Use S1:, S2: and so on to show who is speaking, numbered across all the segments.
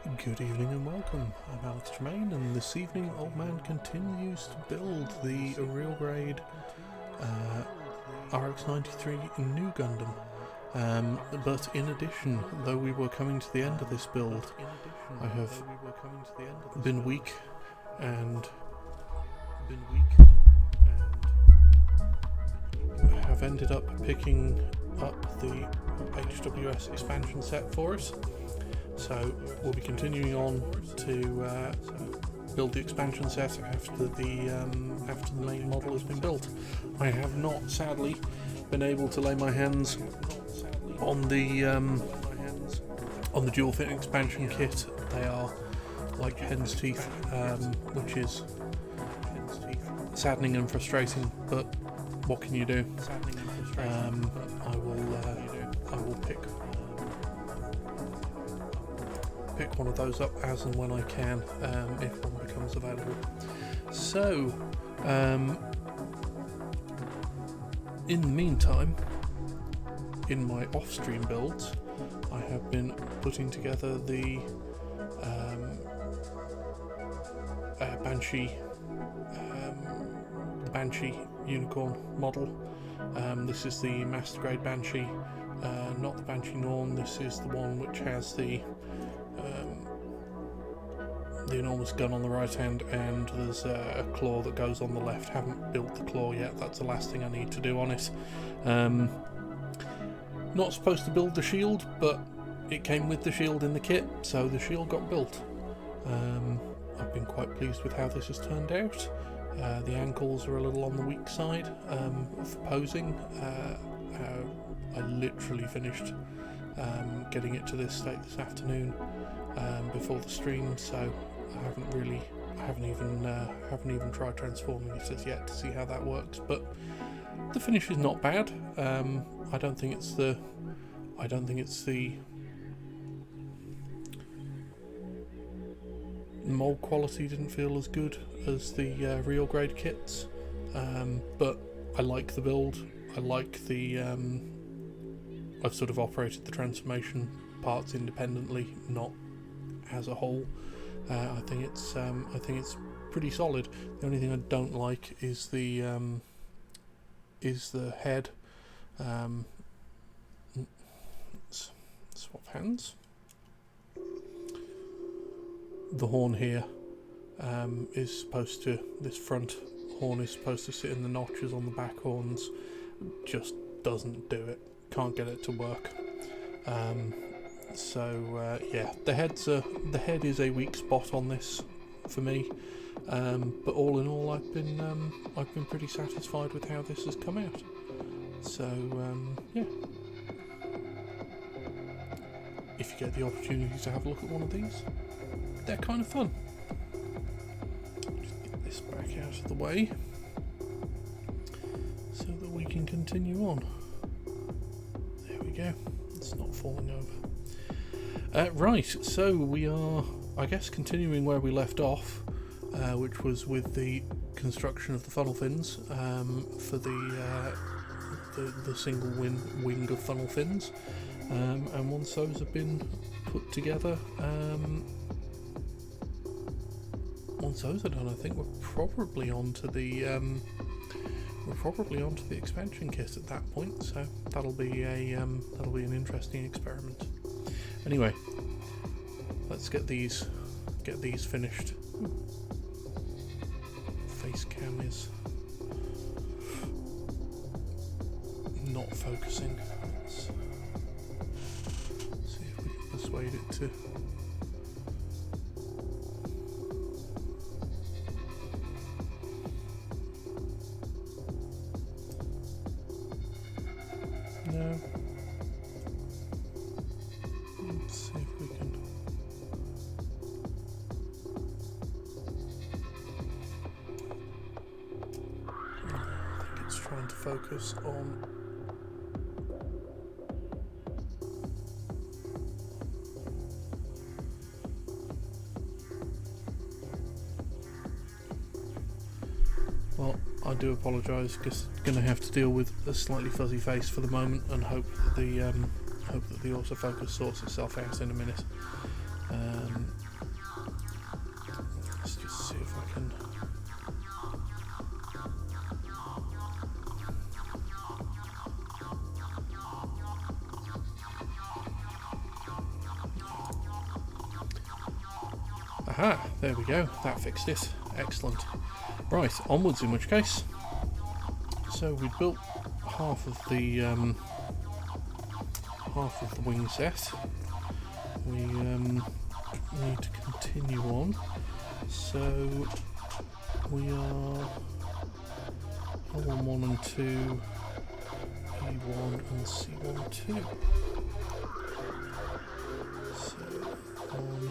S1: Good evening and welcome. I'm Alex Tremaine, and this evening Old Man continues to build the real grade RX-93 new Gundam. But in addition, though we were coming to the end of this build, I have been weak and have ended up picking up the HWS Expansion set for us. So we'll be continuing on to build the expansion set after the main model has been built. I have not, sadly, been able to lay my hands on the dual fit expansion kit. They are like hen's teeth, which is saddening and frustrating. But what can you do? I will pick one of those up as and when I can, if one becomes available. So, in the meantime, in my off-stream builds, I have been putting together the Banshee unicorn model. This is the master grade Banshee, not the Banshee Norm. This is the one which has the enormous gun on the right hand, and there's a claw that goes on the left. Haven't built the claw yet. That's the last thing I need to do on it. Not supposed to build the shield, but it came with the shield in the kit, so the shield got built. I've been quite pleased with how this has turned out. The ankles are a little on the weak side for posing. I literally finished getting it to this state this afternoon before the stream, so I haven't even tried transforming it as yet to see how that works. But the finish is not bad. I don't think it's the mold quality didn't feel as good as the real grade kits, but I like the build. I like the I've sort of operated the transformation parts independently, not as a whole. I think it's pretty solid. The only thing I don't like is the head. Swap hands. The horn here is supposed to. This front horn is supposed to sit in the notches on the back horns. Just doesn't do it. Can't get it to work. Yeah, the head is a weak spot on this for me. But all in all, I've been pretty satisfied with how this has come out. So yeah. If you get the opportunity to have a look at one of these, they're kind of fun. Just get this back out of the way so that we can continue on. There we go. It's not falling over. Right, so we are, I guess, continuing where we left off, which was with the construction of the funnel fins for the single wing of funnel fins. And once those have been put together, once those are done, I think we're probably onto the expansion kit at that point. So that'll be an interesting experiment. Anyway, let's get these finished. Face cam is not focusing. Let's see if we can persuade it to. No. Let's see if we can. I think it's trying to focus on. Well, I do apologise, because going to have to deal with a slightly fuzzy face for the moment, and hope that the autofocus sorts itself out in a minute. Let's just see if I can. Aha, there we go, that fixed it. Excellent. Right, onwards in which case. So we built half of the wing set. We need to continue on. So we are L11 and 2, E1 and C1 2. So 1.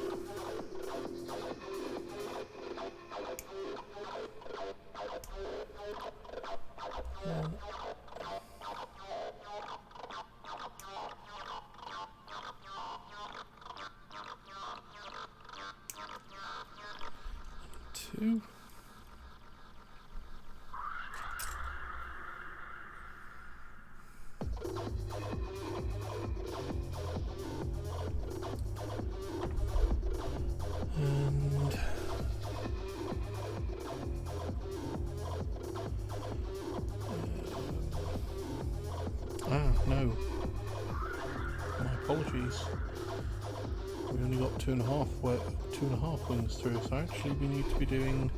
S1: 2. No. My apologies. We only got two and a half wings through, so actually we need to be doing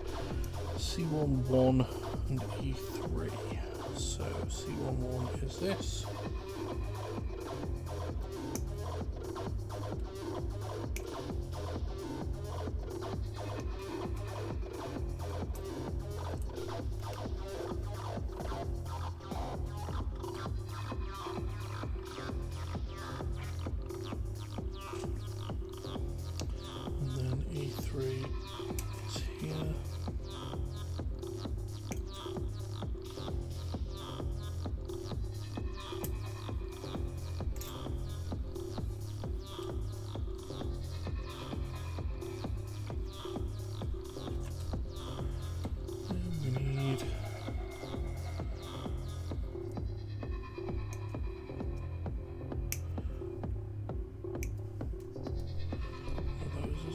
S1: C11 and E3. So C11 is this.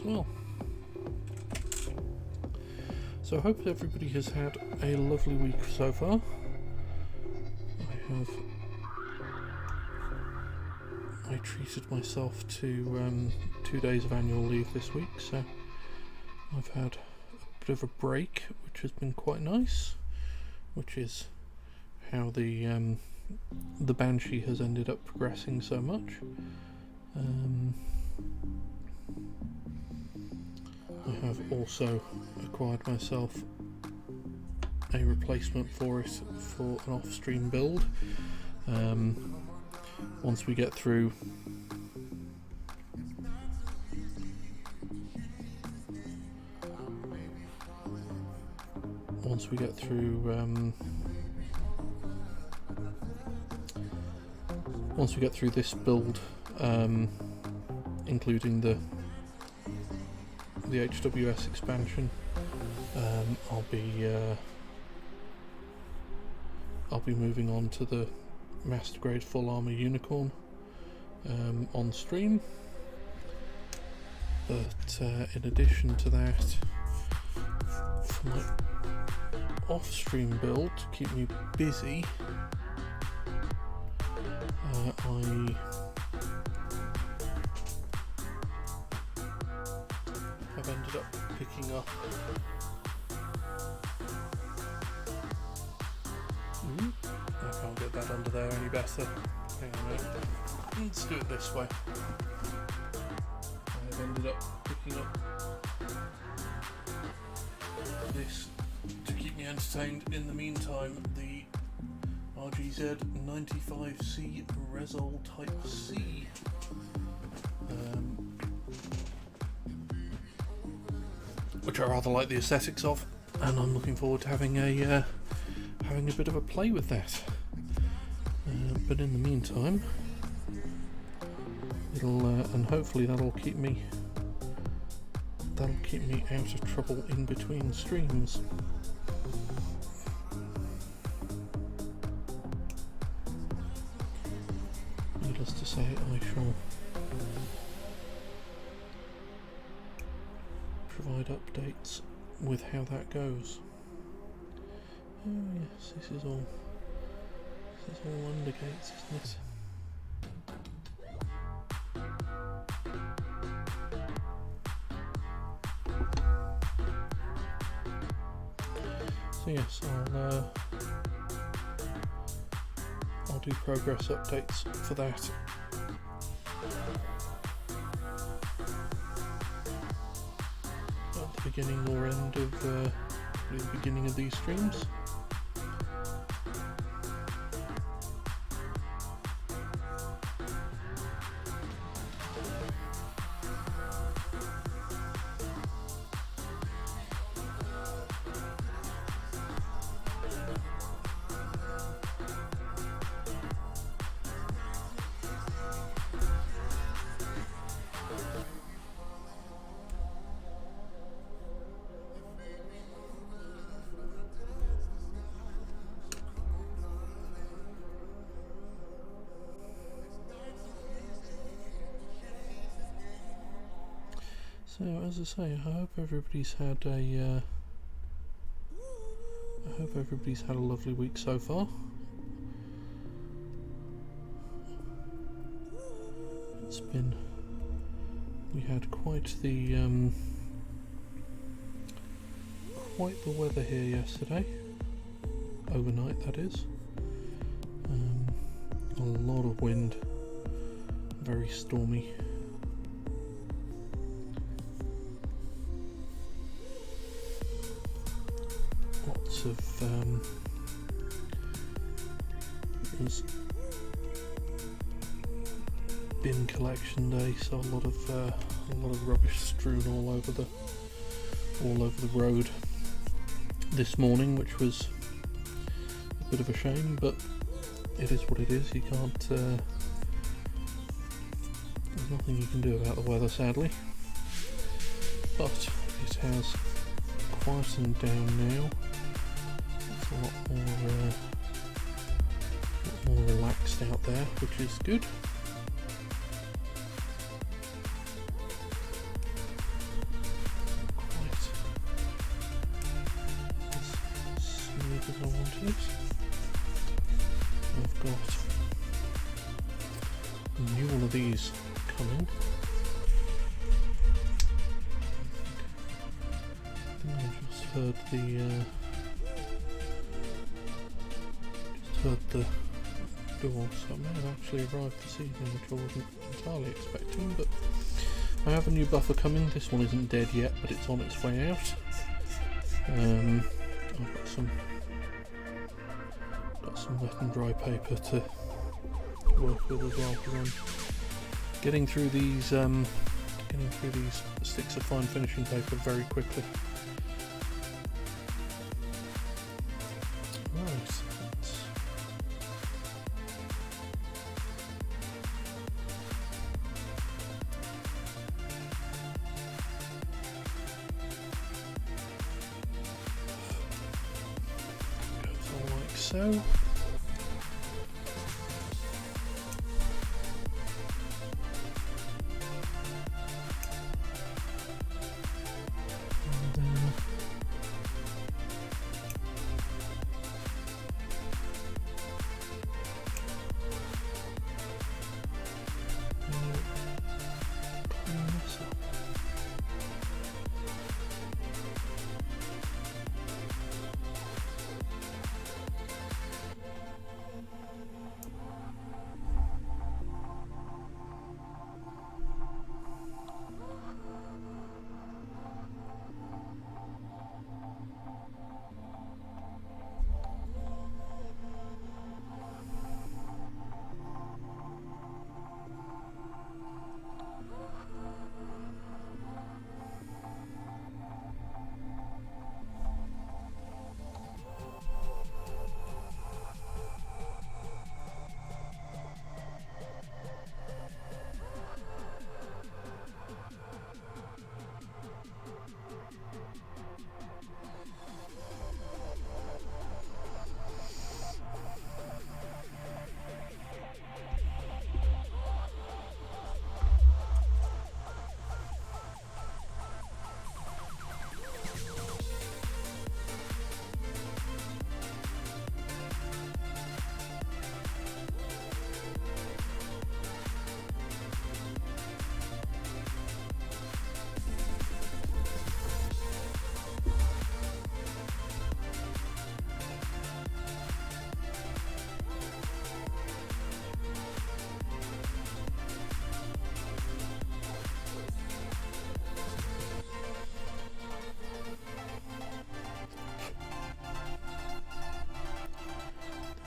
S1: Well, so I hope everybody has had a lovely week so far. I treated myself to 2 days of annual leave this week, so I've had a bit of a break, which has been quite nice, which is how the Banshee has ended up progressing so much. I have also acquired myself a replacement for it for an off-stream build. Once we get through this build, including the HWS expansion, I'll be moving on to the master grade full armor unicorn on stream. But in addition to that, for my off-stream build to keep me busy, I've ended up picking up I can't get that under there any better. Hang on a minute. Let's do it this way. I've ended up picking up this to keep me entertained in the meantime, the RGZ-95C Resol Type C. Which I rather like the aesthetics of, and I'm looking forward to having a bit of a play with that. But in the meantime, it'll and hopefully that'll keep me out of trouble in between streams. Needless to say, I shall provide updates with how that goes. Oh yes, this is all undergates, isn't it? So yes, I'll do progress updates for that. At the beginning or end of the beginning of these streams. So as I say, I hope everybody's had a lovely week so far. We had quite the weather here yesterday, overnight that is. A lot of wind, very stormy. Lots of it was bin collection day, so a lot of rubbish strewn all over the road this morning, which was a bit of a shame, but it is what it is. You can't. There's nothing you can do about the weather, sadly. But it has quietened down now. It's a lot more relaxed out there, which is good. As I wanted it. I've got a new one of these coming. I just heard the door, so it may have actually arrived this evening, which I wasn't entirely expecting, but I have a new buffer coming. This one isn't dead yet, but it's on its way out. I've got some wet and dry paper to work with as well, because I'm getting through these sticks of fine finishing paper very quickly. Right, goes all like so.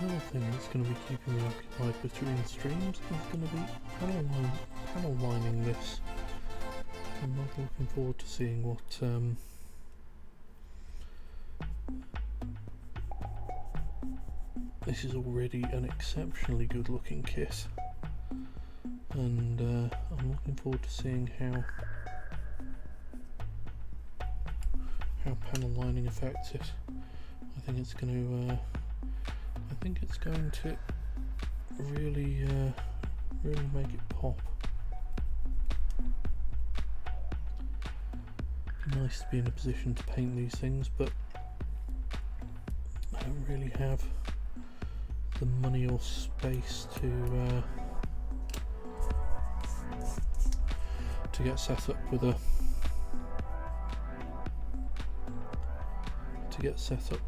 S1: Another thing that's going to be keeping me occupied between streams is going to be panel lining this. I'm not looking forward to seeing what this is already an exceptionally good looking kit, and I'm looking forward to seeing how panel lining affects it. I think it's going to really make it pop. It'd be nice to be in a position to paint these things, but I don't really have the money or space to get set up with a to get set up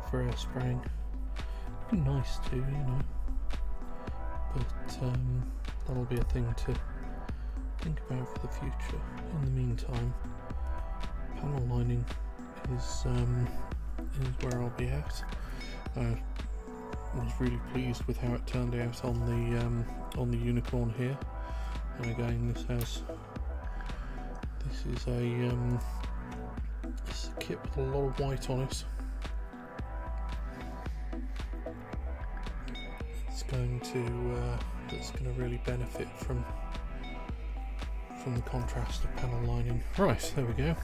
S1: for air spraying. It'd be nice to, you know, but that'll be a thing to think about for the future. In the meantime, panel lining is where I'll be at. I was really pleased with how it turned out on the unicorn here, and again this is a kit with a lot of white on it. That's going to really benefit from the contrast of panel lining. Right, there we go.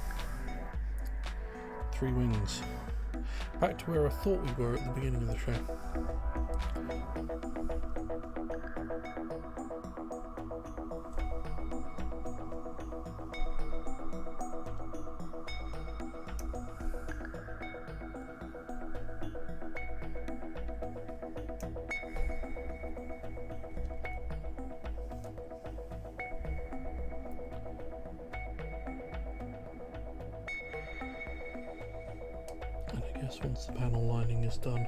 S1: 3 wings. Back to where I thought we were at the beginning of the show. Once the panel lining is done,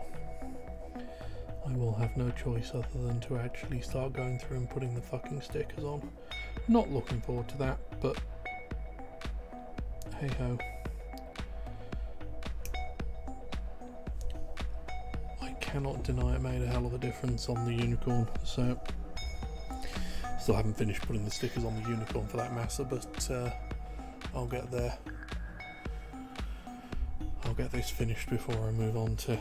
S1: I will have no choice other than to actually start going through and putting the fucking stickers on. Not looking forward to that, but hey ho. I cannot deny it made a hell of a difference on the unicorn, so still haven't finished putting the stickers on the unicorn for that matter, but I'll get there. I'll get this finished before I move on to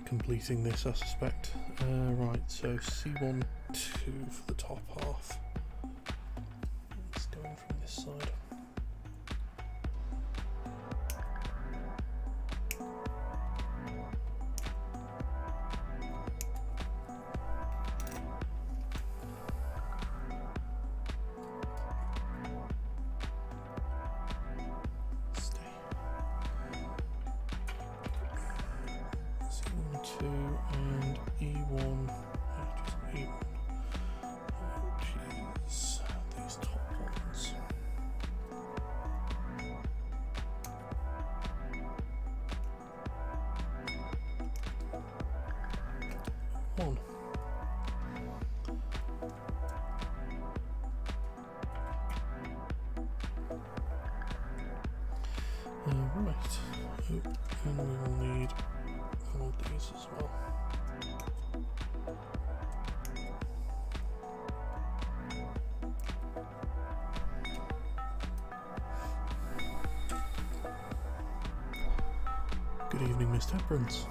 S1: completing this, I suspect. Right, so C12 for the top half. Let's go in from this side. And E1, just E1, which is these top ones. One. Right, and we will need all of these as well. Good evening, Miss Temperance.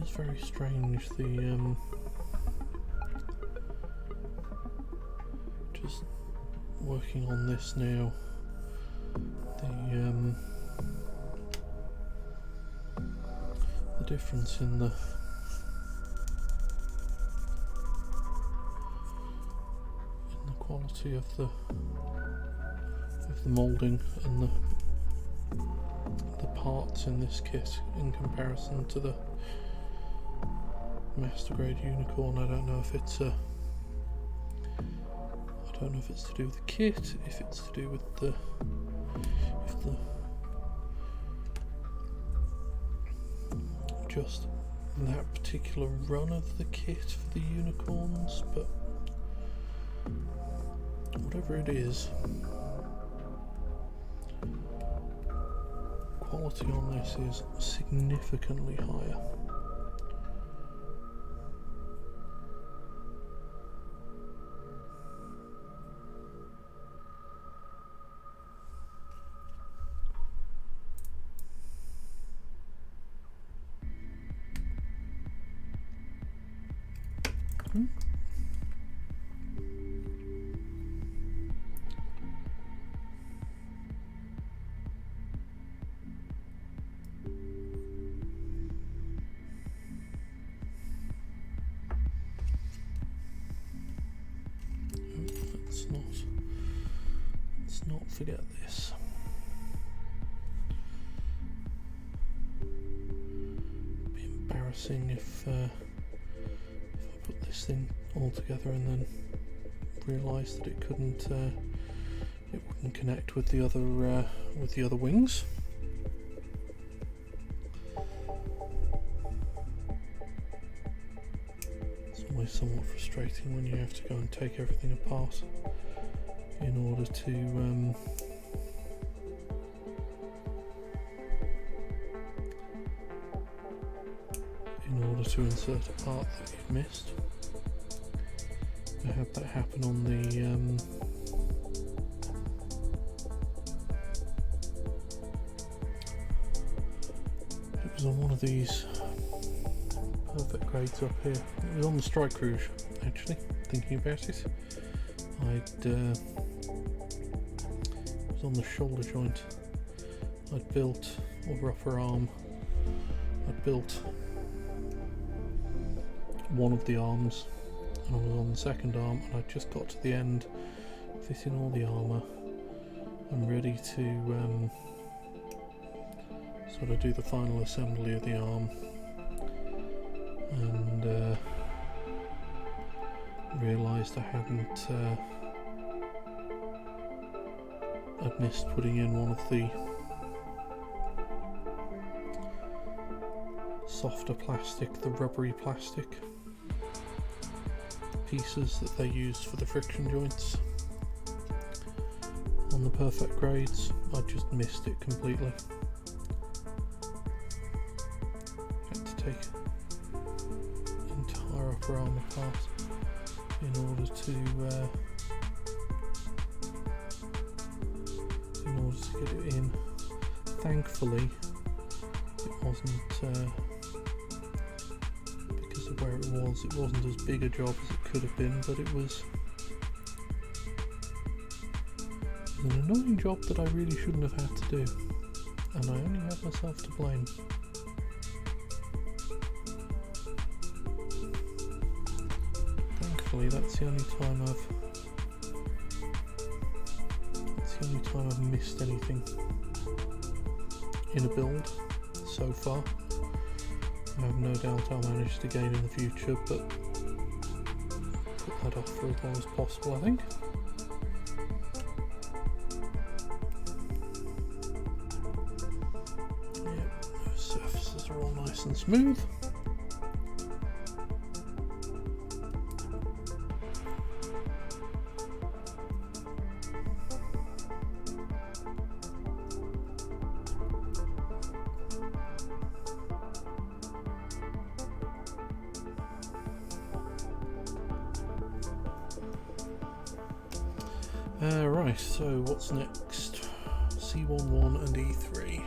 S1: feels very strange, the just working on this now, the difference in the quality of the moulding and the parts in this kit in comparison to the master grade unicorn. I don't know if it's to do with the kit, if it's to do with just that particular run of the kit for the unicorns, but whatever it is, quality on this is significantly higher. Let's not forget this. It'd be embarrassing if I put this thing all together and then realised that it wouldn't connect with the other wings. It's always somewhat frustrating when you have to go and take everything apart in order to insert a part that you've missed. I had that happen on the it was on one of these perfect grades up here. It was on the Strike Rouge, actually, thinking about it. It was on the shoulder joint. I'd built, or upper arm, I'd built one of the arms, and I was on the second arm, and I just got to the end, fitting all the armour and ready to sort of do the final assembly of the arm, and realised I hadn't I'd missed putting in one of the softer plastic, the rubbery plastic pieces that they use for the friction joints on the perfect grades. I just missed it completely. Had to take the entire upper arm apart in order to get it in. Thankfully, it wasn't because of where it wasn't as big a job as it could have been, but it was an annoying job that I really shouldn't have had to do, and I only have myself to blame. Thankfully, that's the only time I've missed anything in a build so far. I have no doubt I'll manage to gain in the future, but put that off for as long as possible, I think. Yep, those surfaces are all nice and smooth. Right, so what's next? C11 and E3.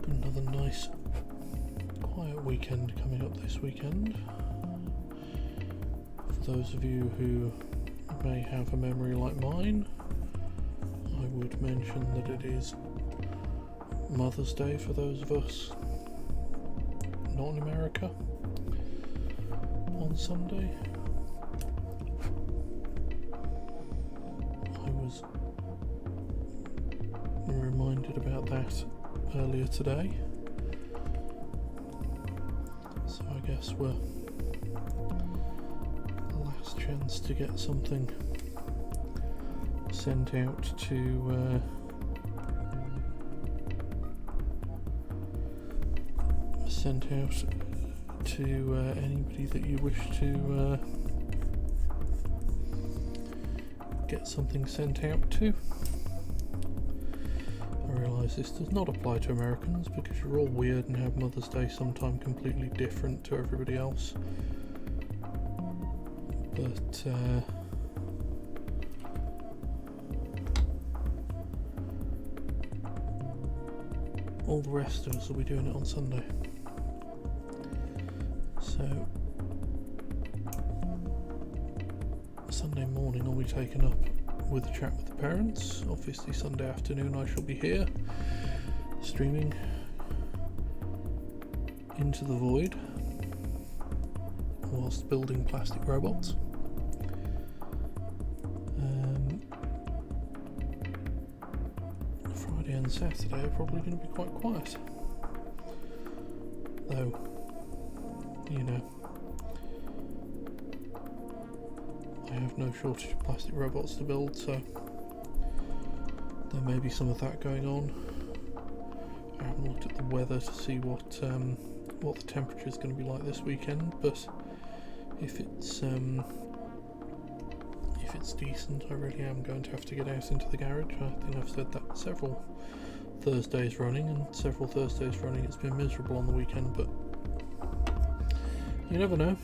S1: Another nice quiet weekend coming up this weekend. For those of you who may have a memory like mine, I would mention that it is Mother's Day for those of us not in America on Sunday. I was reminded about that earlier today, so I guess we're the last chance to get something sent out to anybody that you wish to get something sent out to. I realise this does not apply to Americans because you're all weird and have Mother's Day sometime completely different to everybody else. But all the rest of us will be doing it on Sunday. So Sunday morning I'll be taken up with a chat with the parents. Obviously Sunday afternoon I shall be here streaming into the void whilst building plastic robots. Friday and Saturday are probably going to be quite quiet, though, you know, I have no shortage of plastic robots to build, so there may be some of that going on. I haven't looked at the weather to see what the temperature is going to be like this weekend, but if it's decent, I really am going to have to get out into the garage. I think I've said that several Thursdays running, and several Thursdays running it's been miserable on the weekend, but you never know,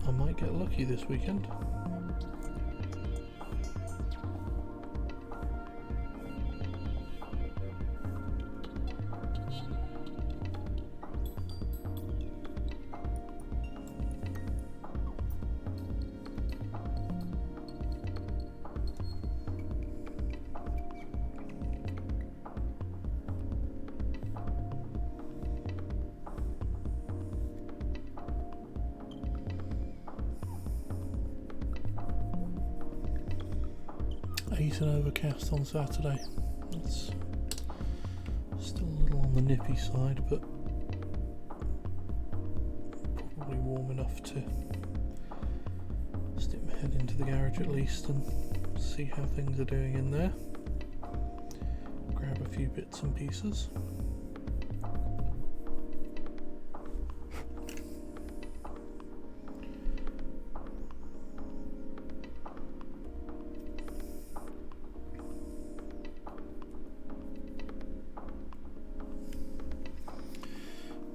S1: I might get lucky this weekend. And overcast on Saturday. It's still a little on the nippy side, but probably warm enough to stick my head into the garage at least and see how things are doing in there. Grab a few bits and pieces.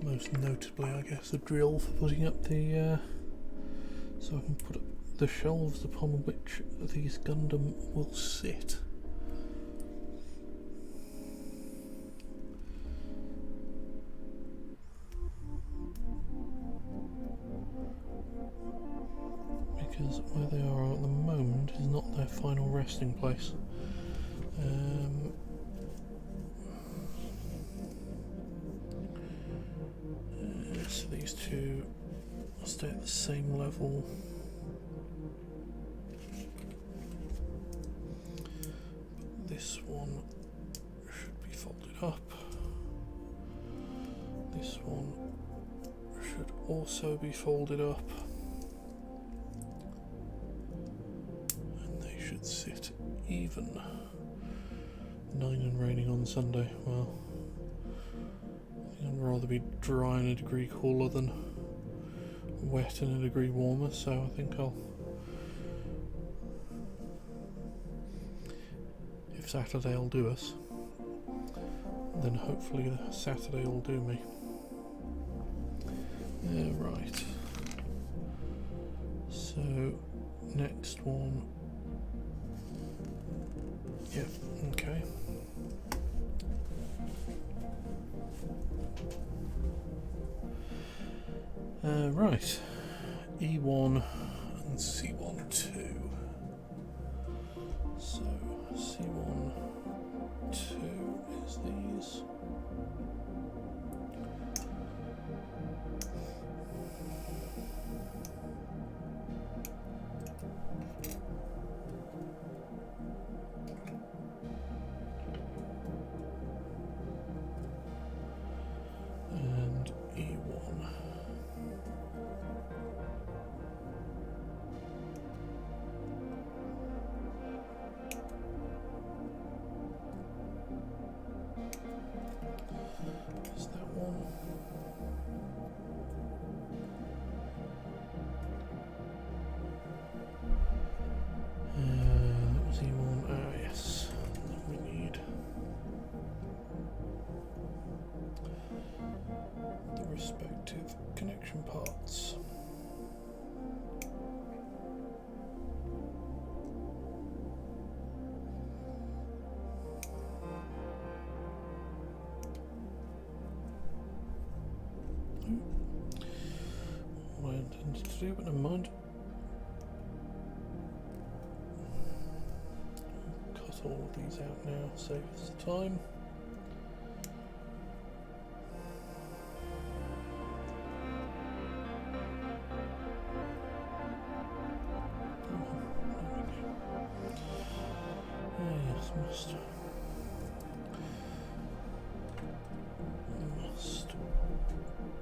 S1: Most notably, I guess, a drill for putting up the so I can put up the shelves upon which these Gundam will sit. Because where they are at the moment is not their final resting place. So these two will stay at the same level. This one should be folded up. This one should also be folded up. And they should sit even. 9 and raining on Sunday. Well, I'd rather be dry and a degree cooler than wet and a degree warmer, so I think if Saturday will do us, then hopefully the Saturday will do me. Yeah, right. So, next one. Yeah, okay. Right, E1 and C1 2. So C1 2 is these. And E1. Is that one? That was E1. Ah, yes. We need the respective connection parts. What I intended to do, but never mind. Cut all of these out now, save us the time. Must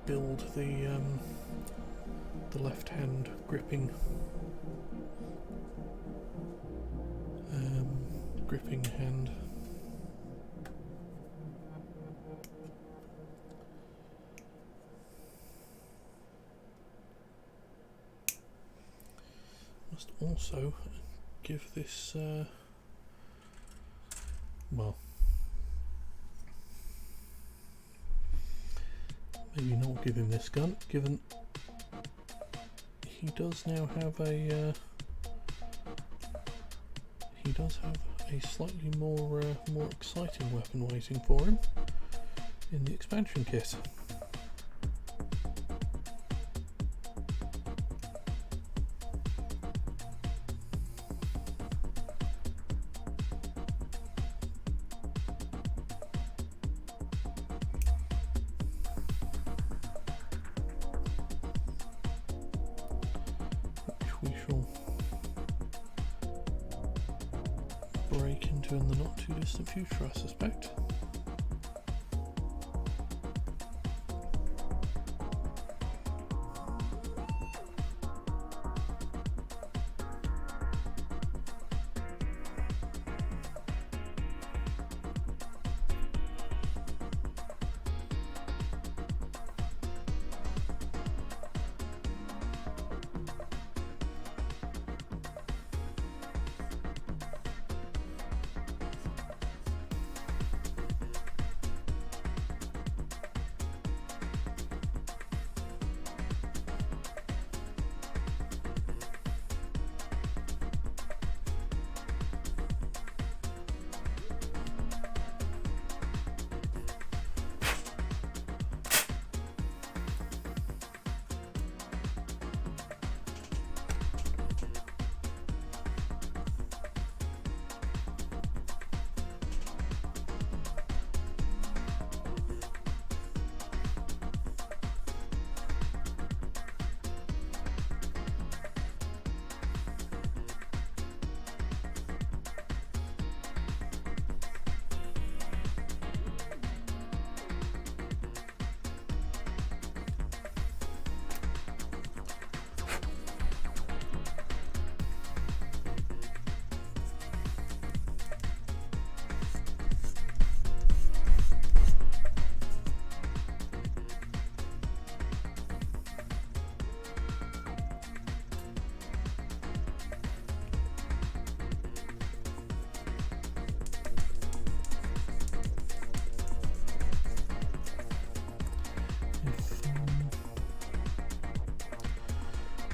S1: build the left-hand gripping hand. Must also give this well, maybe not give him this gun, given he does now have a slightly more exciting weapon waiting for him in the expansion kit. We shall break into in the not too distant future, I suspect.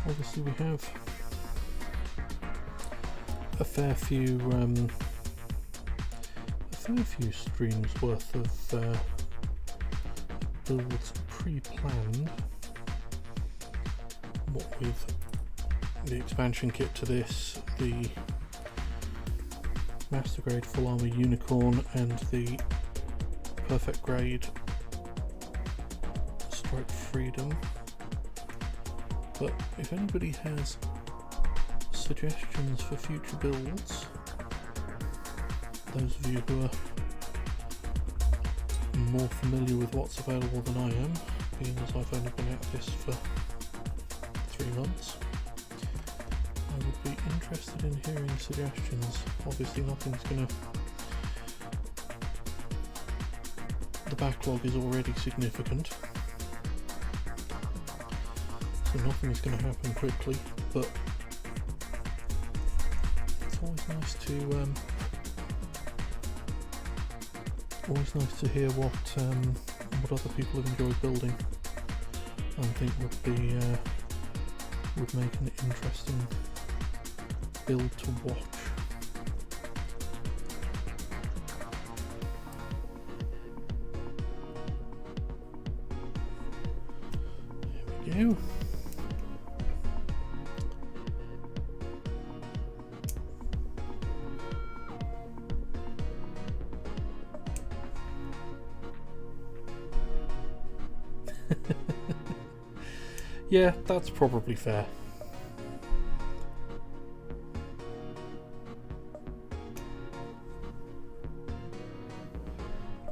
S1: Obviously we have a fair few streams worth of builds pre-planned. what with the expansion kit to this, the master grade full armor unicorn and the perfect grade strike freedom. But if anybody has suggestions for future builds, those of you who are more familiar with what's available than I am, being as I've only been at this for 3 months, I would be interested in hearing suggestions. Obviously nothing's gonna... the backlog is already significant, so nothing is going to happen quickly, but it's always nice to hear what other people have enjoyed building and think would make an interesting build to watch. There we go. Yeah, that's probably fair.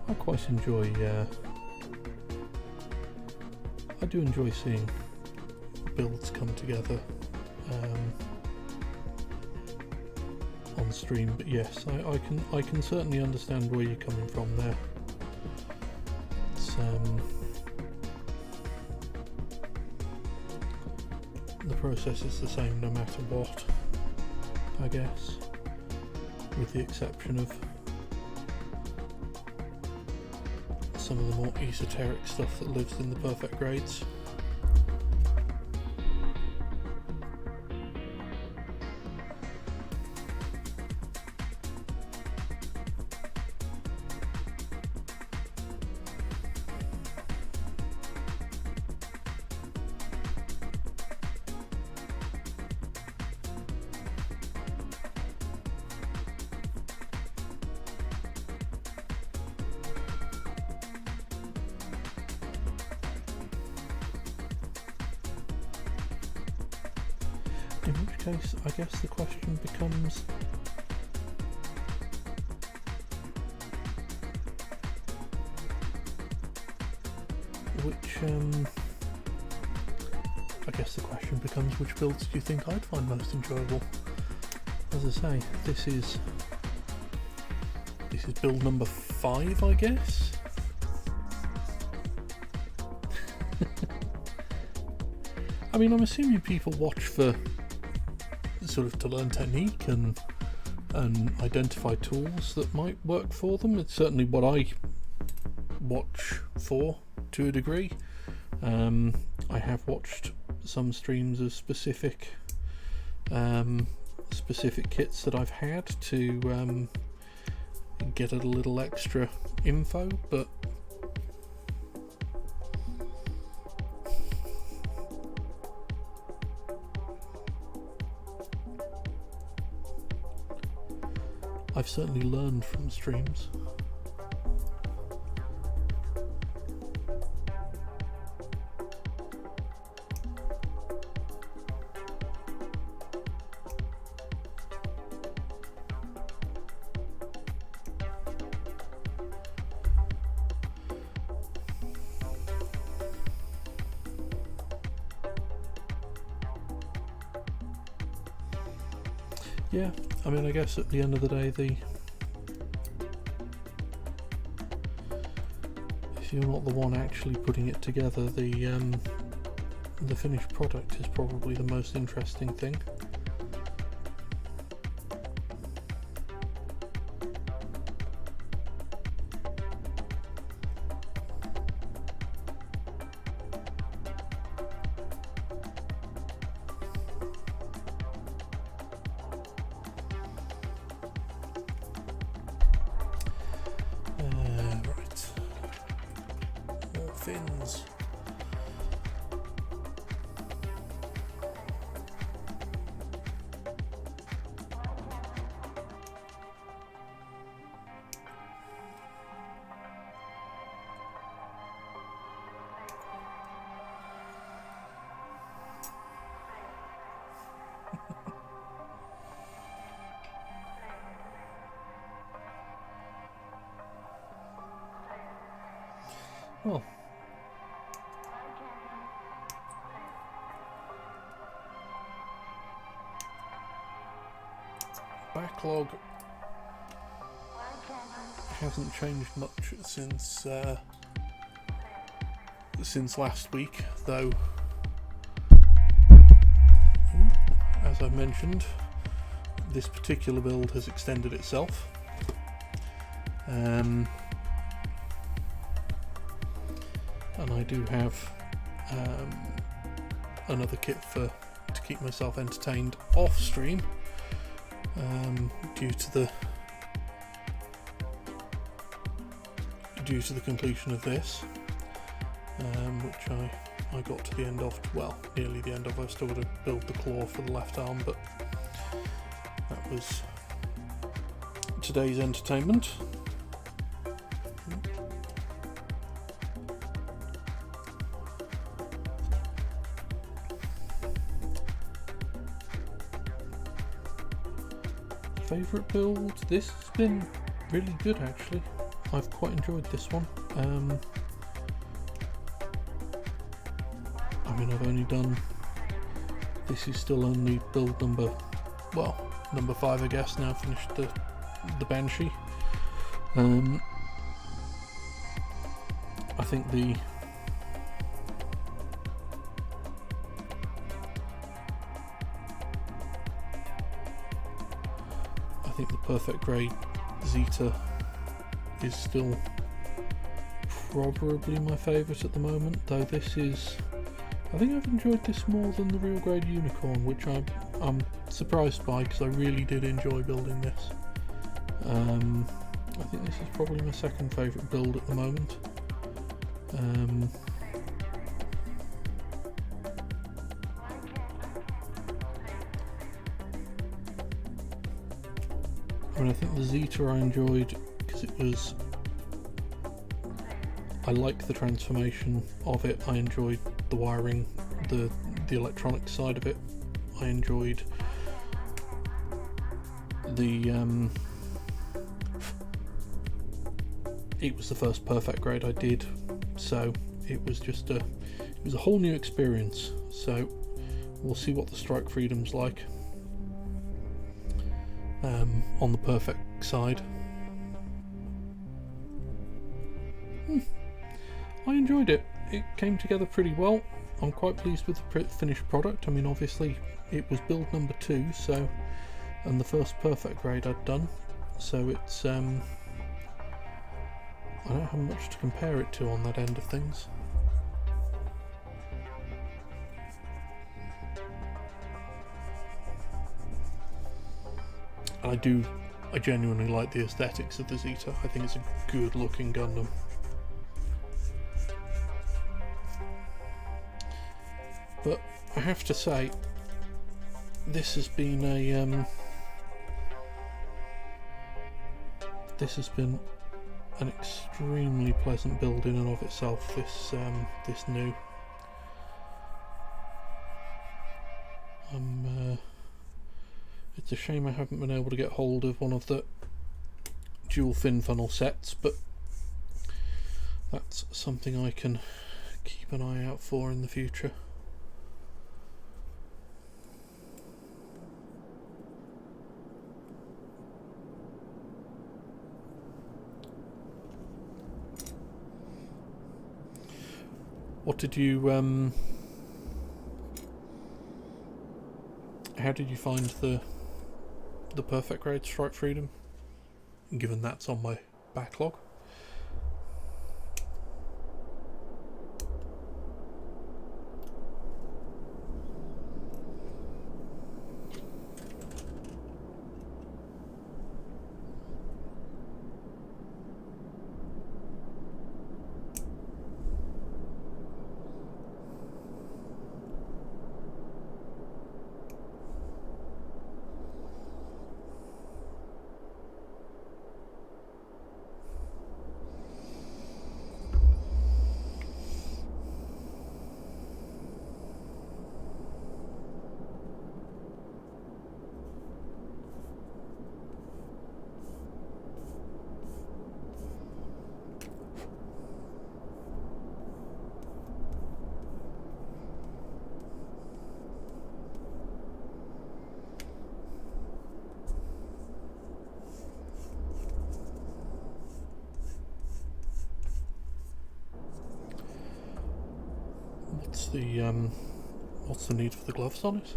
S1: I quite enjoy, I do enjoy seeing builds come together on stream, but yes, I can certainly understand where you're coming from there. It's, the process is the same no matter what, I guess, with the exception of some of the more esoteric stuff that lives in the perfect grades. In which case, I guess the question becomes, which builds do you think I'd find most enjoyable? As I say, this is build number 5, I guess. I mean, I'm assuming people watch for sort of to learn technique and identify tools that might work for them. It's certainly what I watch for to a degree. I have watched some streams of specific kits that I've had to get a little extra info, but I've certainly learned from streams. Yeah, I mean, I guess at the end of the day, if you're not the one actually putting it together, the finished product is probably the most interesting thing. Fins. Well, backlog hasn't changed much since last week, though. As I mentioned, this particular build has extended itself. And I do have another kit to keep myself entertained off stream, due to the completion of this, which I got to the end of, well, nearly the end of. I've still got to build the claw for the left arm, but that was today's entertainment. Favourite build? This has been really good, actually. I've quite enjoyed this one. I mean, I've only done, this is still only build number 5, I guess. Now finished the Banshee. I think the perfect grade Zeta is still probably my favourite at the moment, though this is, I think I've enjoyed this more than the real grade Unicorn, which I'm surprised by, because I really did enjoy building this. I think this is probably my second favourite build at the moment. I mean, I think the Zeta I enjoyed because I like the transformation of it. I enjoyed the wiring, the electronic side of it. I enjoyed it was the first perfect grade I did, so it was a whole new experience. So we'll see what the Strike Freedom's like on the perfect side. I enjoyed it. It came together pretty well. I'm quite pleased with the finished product. I mean, obviously it was build number 2, so, and the first perfect grade I'd done, so it's I don't have much to compare it to on that end of things. I genuinely like the aesthetics of the Zeta. I think it's a good looking Gundam. But I have to say, this has been an extremely pleasant build in and of itself. This new. It's a shame I haven't been able to get hold of one of the dual fin funnel sets, but that's something I can keep an eye out for in the future. What did you how did you find the perfect grade Strike Freedom, given that's on my backlog? what's the need for the gloves on it?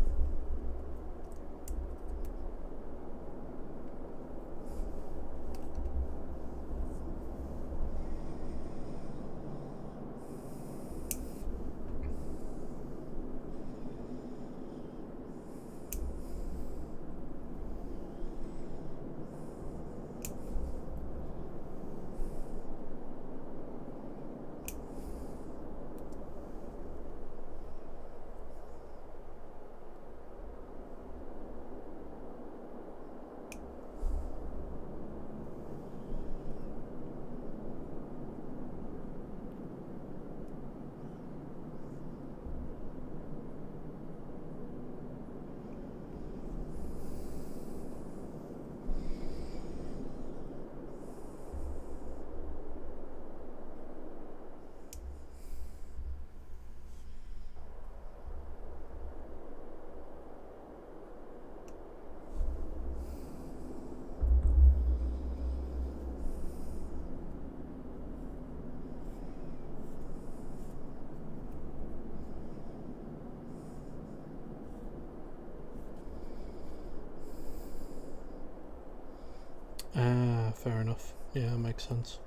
S1: Ah, fair enough. Yeah, makes sense.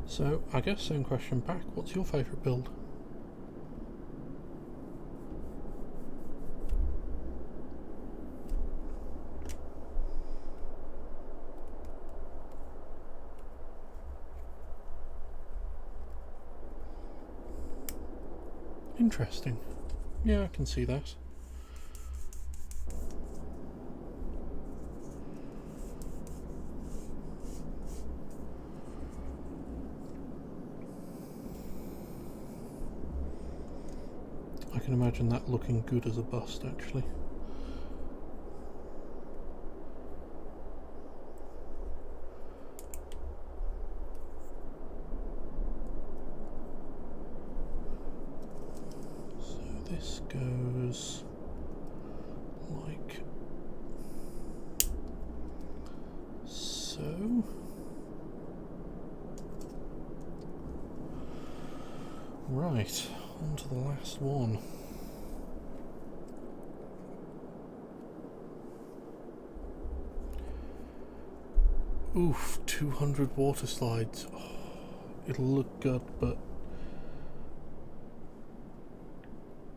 S1: So, I guess same question back. What's your favourite build? Interesting. Yeah, I can see that. I can imagine that looking good as a bust, actually. So this goes like so. Right, on to the last one. Oof, 200 water slides. Oh, it'll look good, but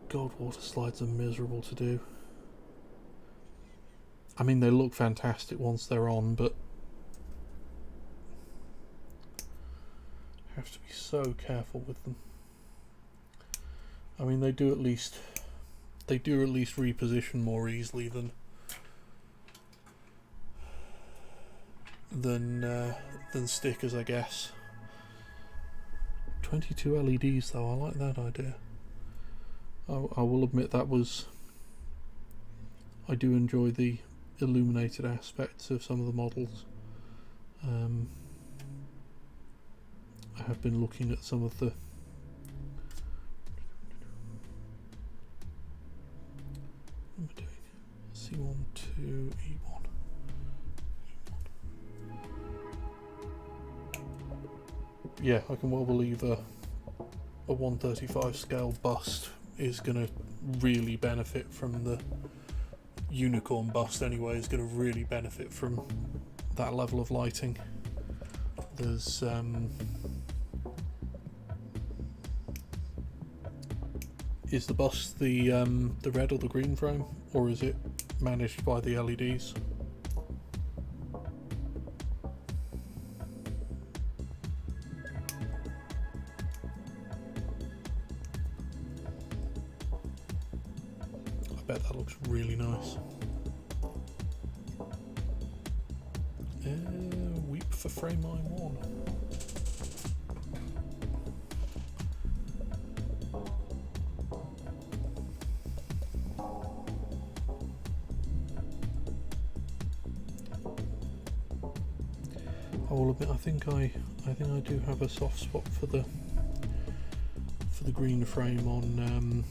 S1: God, water slides are miserable to do. I mean, they look fantastic once they're on, but have to be so careful with them. I mean, they do at least reposition more easily than stickers, I guess. 22 LEDs though, I like that idea. I will admit I do enjoy the illuminated aspects of some of the models. I have been looking at some of the C1 to E1. Yeah, I can well believe a 135 scale bust is going to really benefit from the unicorn bust anyway, is going to really benefit from that level of lighting. There's is the bust the red or the green frame, or is it managed by the LEDs? I bet that looks really nice. Weep for frame I1. I will admit, I think I do have a soft spot for for the green frame on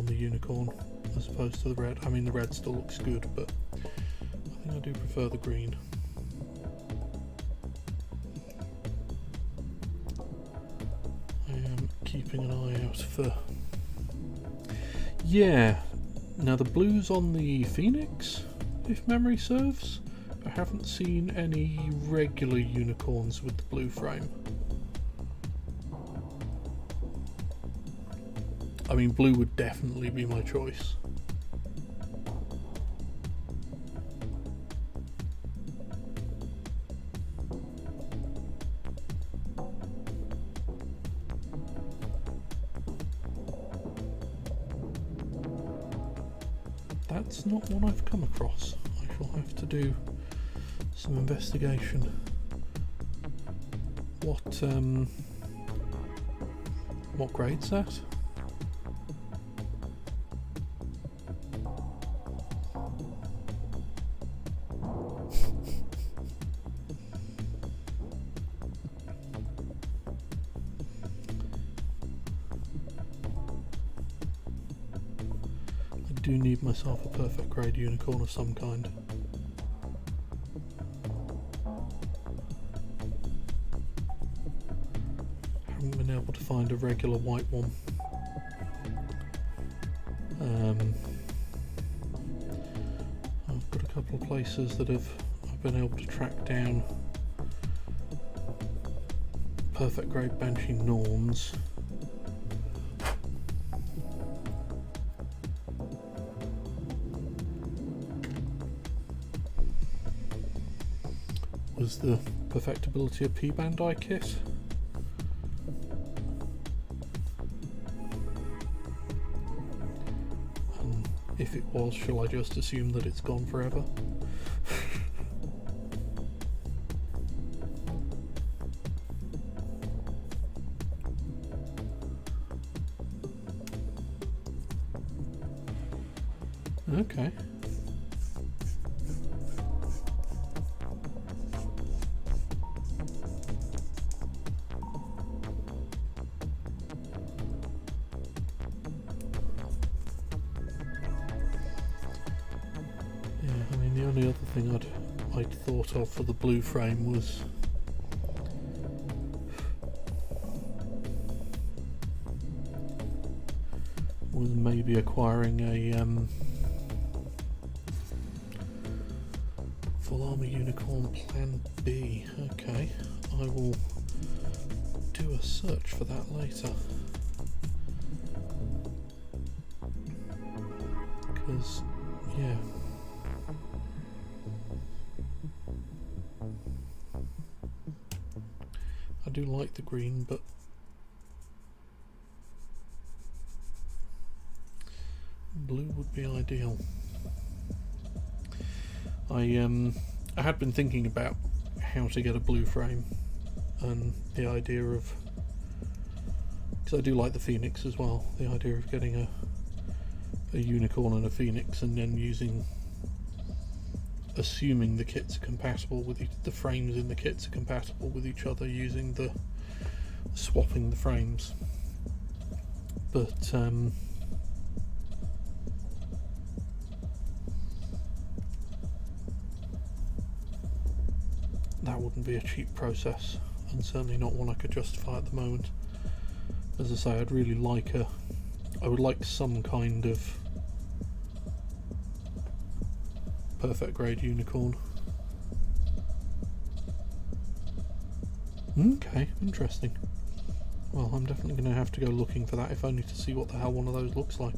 S1: the unicorn as opposed to the red. I mean, the red still looks good, but I think I do prefer the green. I am keeping an eye out for... Yeah, now the blues on the Phoenix, if memory serves. I haven't seen any regular unicorns with the blue frame. I mean, blue would definitely be my choice. That's not one I've come across. I shall have to do some investigation. What grade's that? I do need myself a perfect grade unicorn of some kind. Haven't been able to find a regular white one. I've got a couple of places that I've been able to track down perfect grade benching norms. Was the perfectibility of P-Bandai kit. And if it was, shall I just assume that it's gone forever? Okay. The only other thing I'd thought of for the blue frame was maybe acquiring a full armor unicorn plan B. Okay, I will do a search for that later, because yeah. I do like the green, but blue would be ideal. I had been thinking about how to get a blue frame, and the idea of, because I do like the Phoenix as well, the idea of getting a unicorn and a Phoenix and then assuming the kits are compatible with the frames in the kits are compatible with each other, using swapping the frames. But that wouldn't be a cheap process, and certainly not one I could justify at the moment. As I say, I would like some kind of perfect grade unicorn. Okay, interesting. Well, I'm definitely going to have to go looking for that, if only to see what the hell one of those looks like.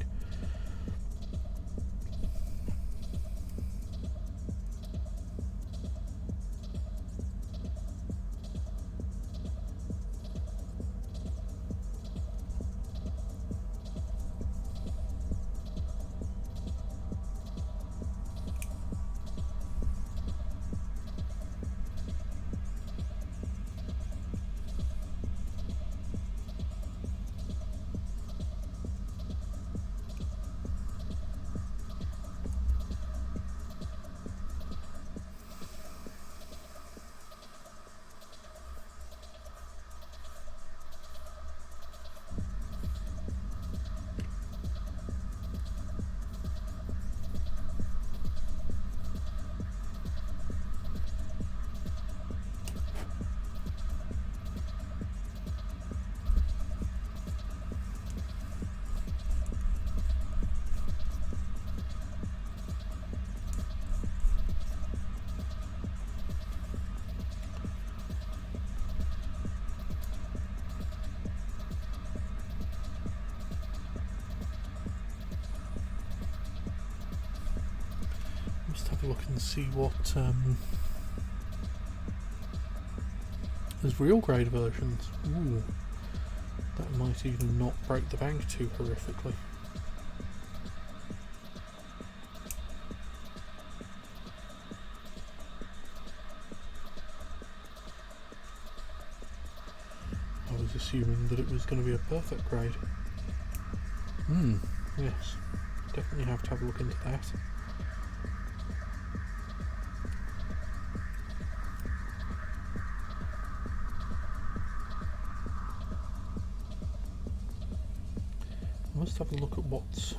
S1: have a look and see what there's real grade versions. Ooh, that might even not break the bank too horrifically. I was assuming that it was going to be a perfect grade. Yes, definitely have to have a look into that. I must have a look at what's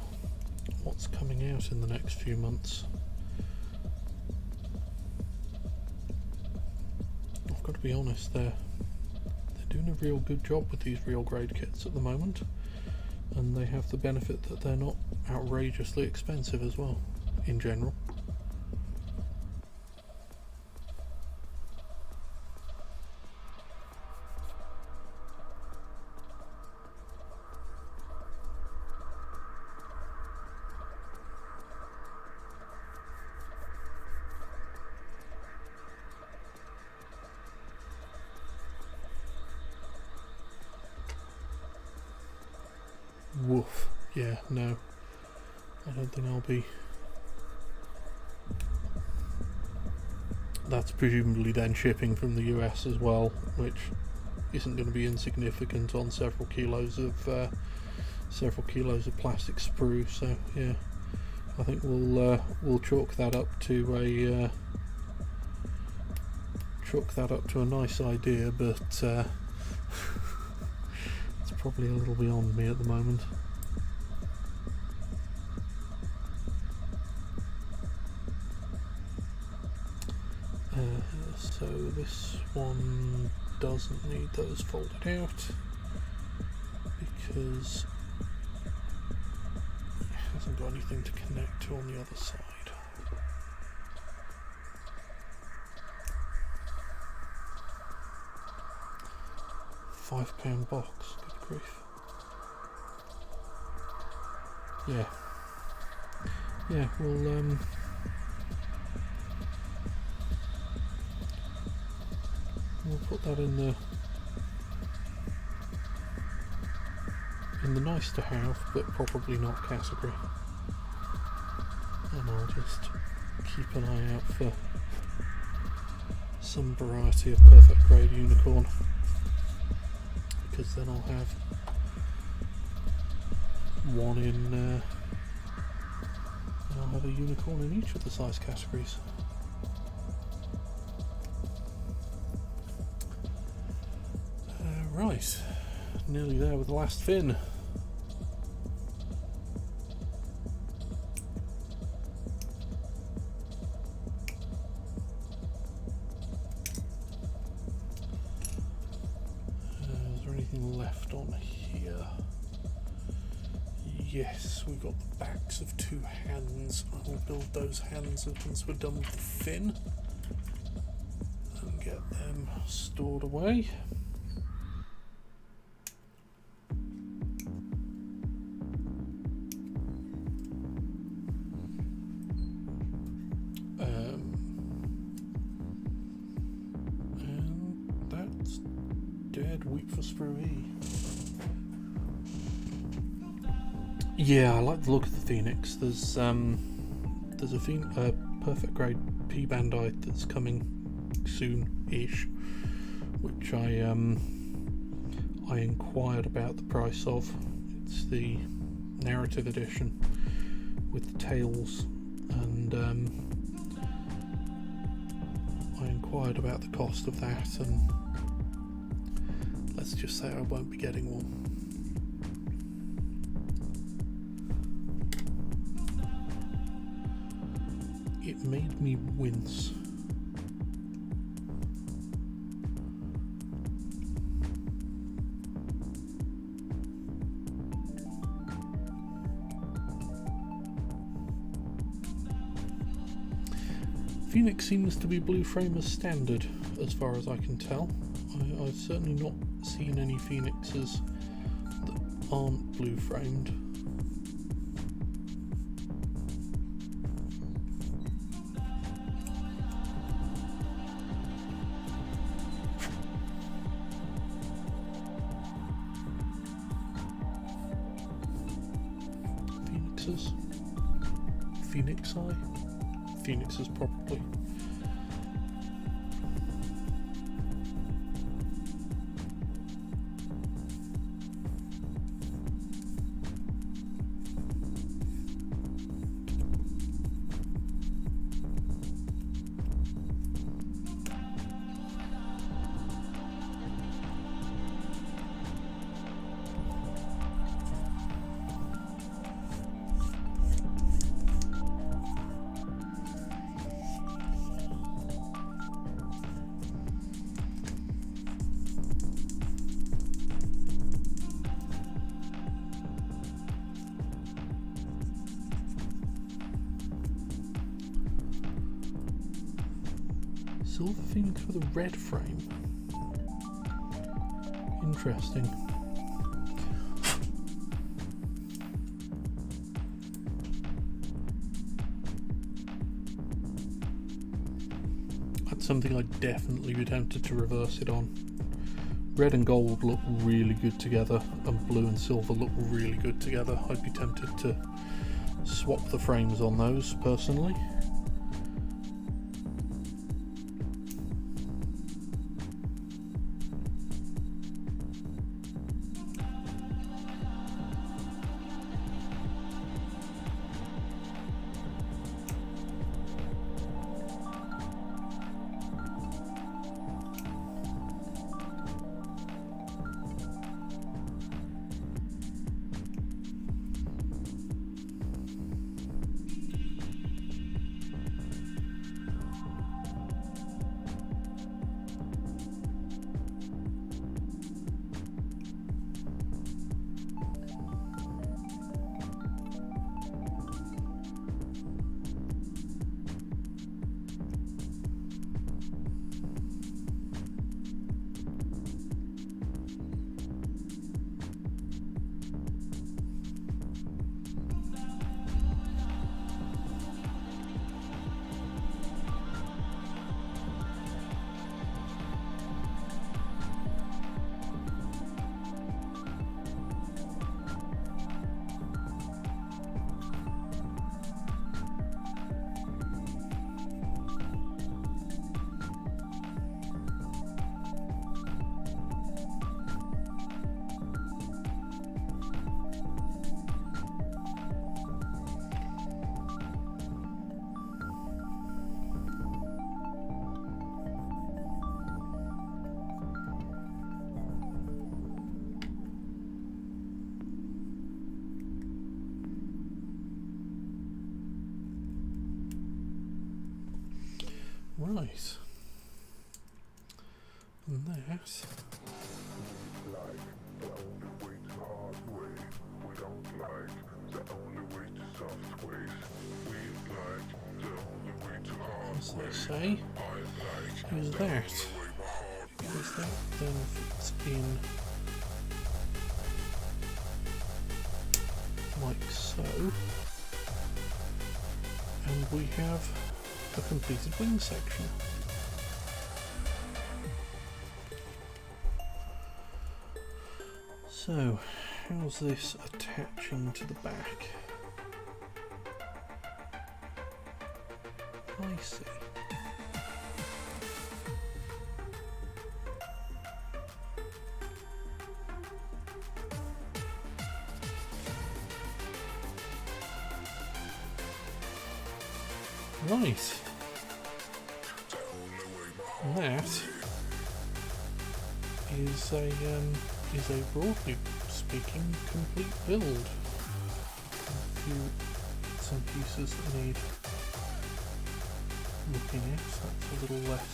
S1: coming out in the next few months. I've got to be honest, they're doing a real good job with these real grade kits at the moment, and they have the benefit that they're not outrageously expensive as well in general. Woof. Yeah, no. I don't think I'll be... That's presumably then shipping from the US as well, which isn't going to be insignificant on several kilos of plastic sprue. So yeah, I think we'll chalk that up to a nice idea, but it's probably a little beyond me at the moment. So this one doesn't need those folded out because it hasn't got anything to connect to on the other side. £5 box, good grief. Yeah, we'll put that in the nice to have, but probably not category. And I'll just keep an eye out for some variety of perfect grade unicorn, because then I'll have one in I'll have a unicorn in each of the size categories. Right, nearly there with the last fin. Is there anything left on here? Yes, we've got the backs of two hands. I will build those hands once we're done with the fin and get them stored away. Yeah, I like the look of the Phoenix. There's a perfect grade P bandite that's coming soon-ish, which I inquired about the price of. It's the narrative edition with the tails, and I inquired about the cost of that, and let's just say I won't be getting one. It made me wince. Phoenix seems to be blue frame as standard, as far as I can tell. I've certainly not seen any Phoenixes that aren't blue framed. phoenixes. Phoenixes probably. Silver Phoenix with a red frame. Interesting. That's something I'd definitely be tempted to reverse it on. Red and gold look really good together, and blue and silver look really good together. I'd be tempted to swap the frames on those personally. Right. And that. As they say, is that. Is that then fits in like so. And we have a completed wing section. So, how's this attaching to the back? I see. Right. And that is a broadly speaking complete build. A few bits and pieces that need looking at. That's a little less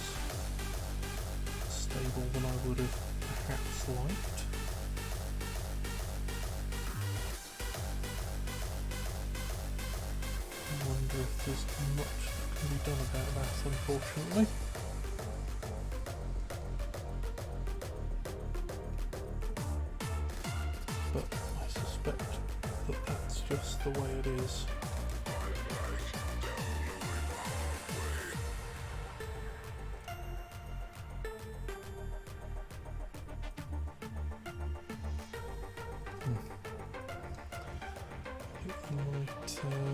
S1: stable than I would have perhaps liked. I wonder if there's much that can be done about that, unfortunately. But I suspect that that's just the way it is. Right,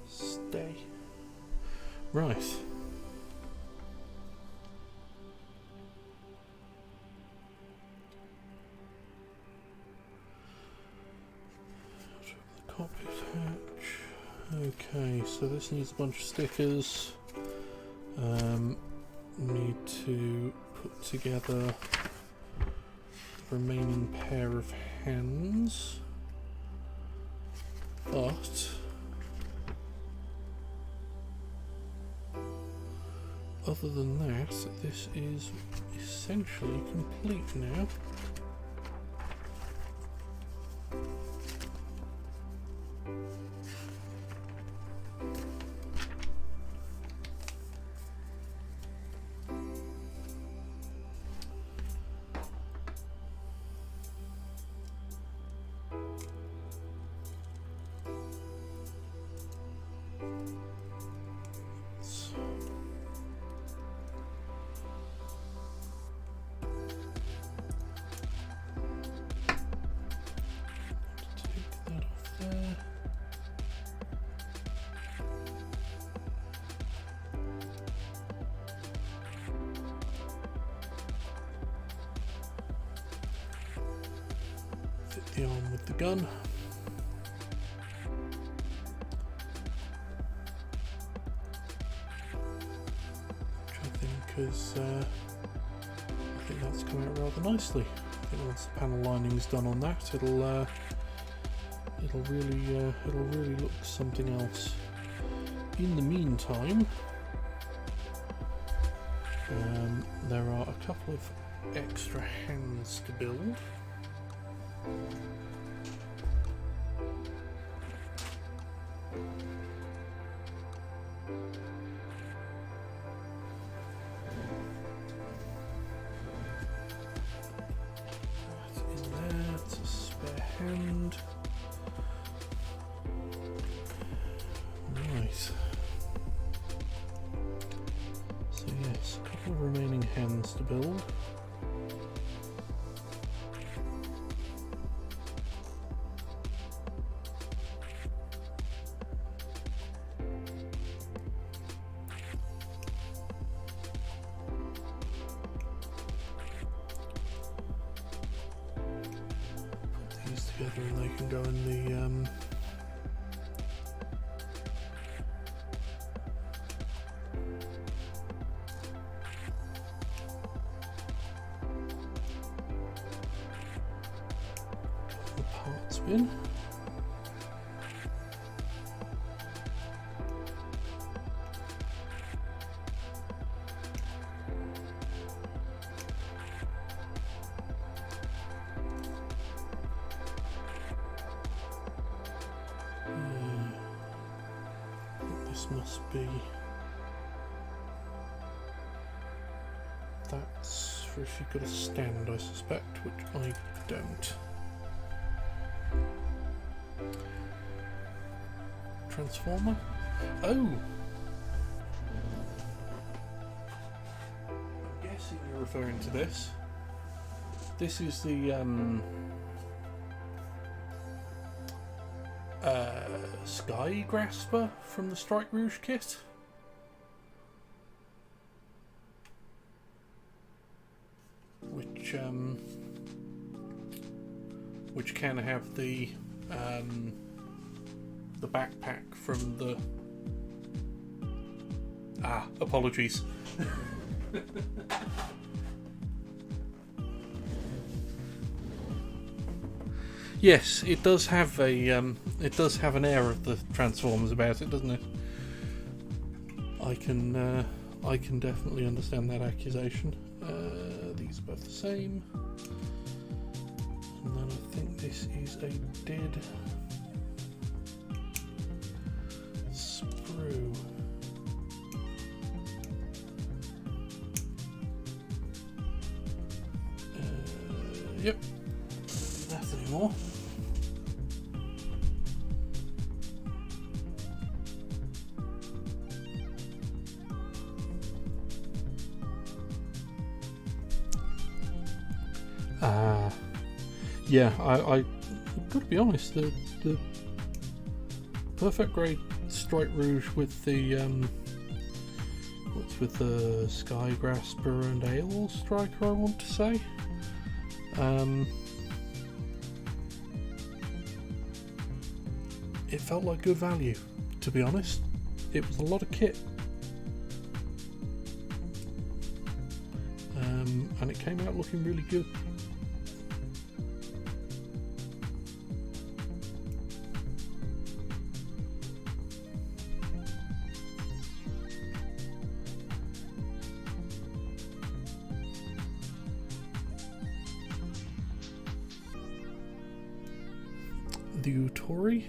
S1: stay. Right. The copy patch. Okay, so this needs a bunch of stickers. Need to put together the remaining pair of hands, but other than that, this is essentially complete now. Fit the arm with the gun. Which I think is, I think that's come out rather nicely. I think once the panel lining's done on that, it'll really look something else. In the meantime, there are a couple of extra hands to build. That in there, it's a spare hand. Right. So yes, a couple of remaining hands to build. Together and they can go in the parts bin. Must be, that's for if you've got a stand, I suspect, which I don't. Transformer? Oh! I'm guessing you're referring to this. This is the Sky Grasper from the Strike Rouge kit. Which can have the backpack from Apologies. Yes, it does have an air of the Transformers about it, doesn't it? I can definitely understand that accusation. These are both the same. And then I think this is a dead sprue. Yep. Don't do that anymore. Yeah, I gotta be honest, the Perfect Grey Strike Rouge with the what's with the Sky Grasper and Ale Striker, I want to say. It felt like good value, to be honest. It was a lot of kit. And it came out looking really good. The Utori?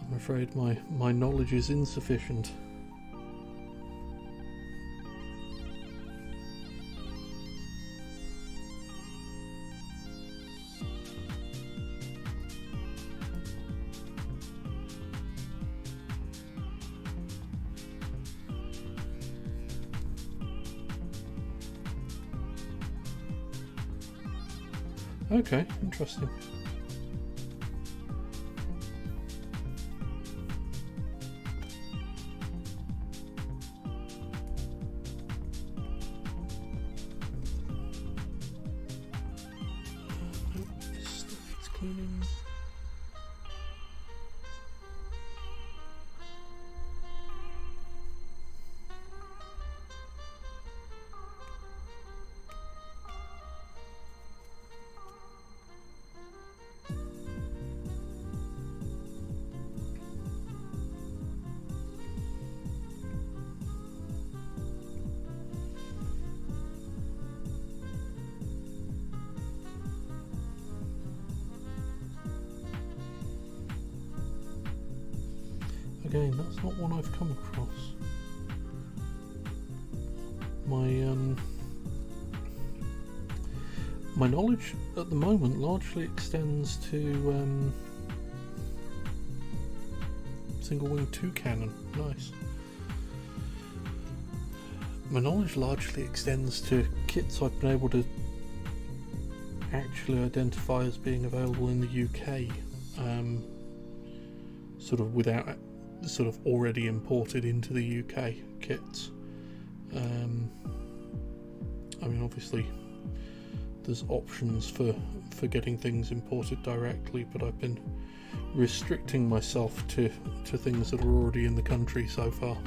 S1: I'm afraid my knowledge is insufficient. Okay, interesting. Cleaning. Again, that's not one I've come across. My knowledge at the moment largely extends to single wing 2 cannon. Nice. My knowledge largely extends to kits I've been able to actually identify as being available in the UK, sort of without sort of already imported into the UK kits. I mean, obviously there's options for getting things imported directly, but I've been restricting myself to things that are already in the country so far.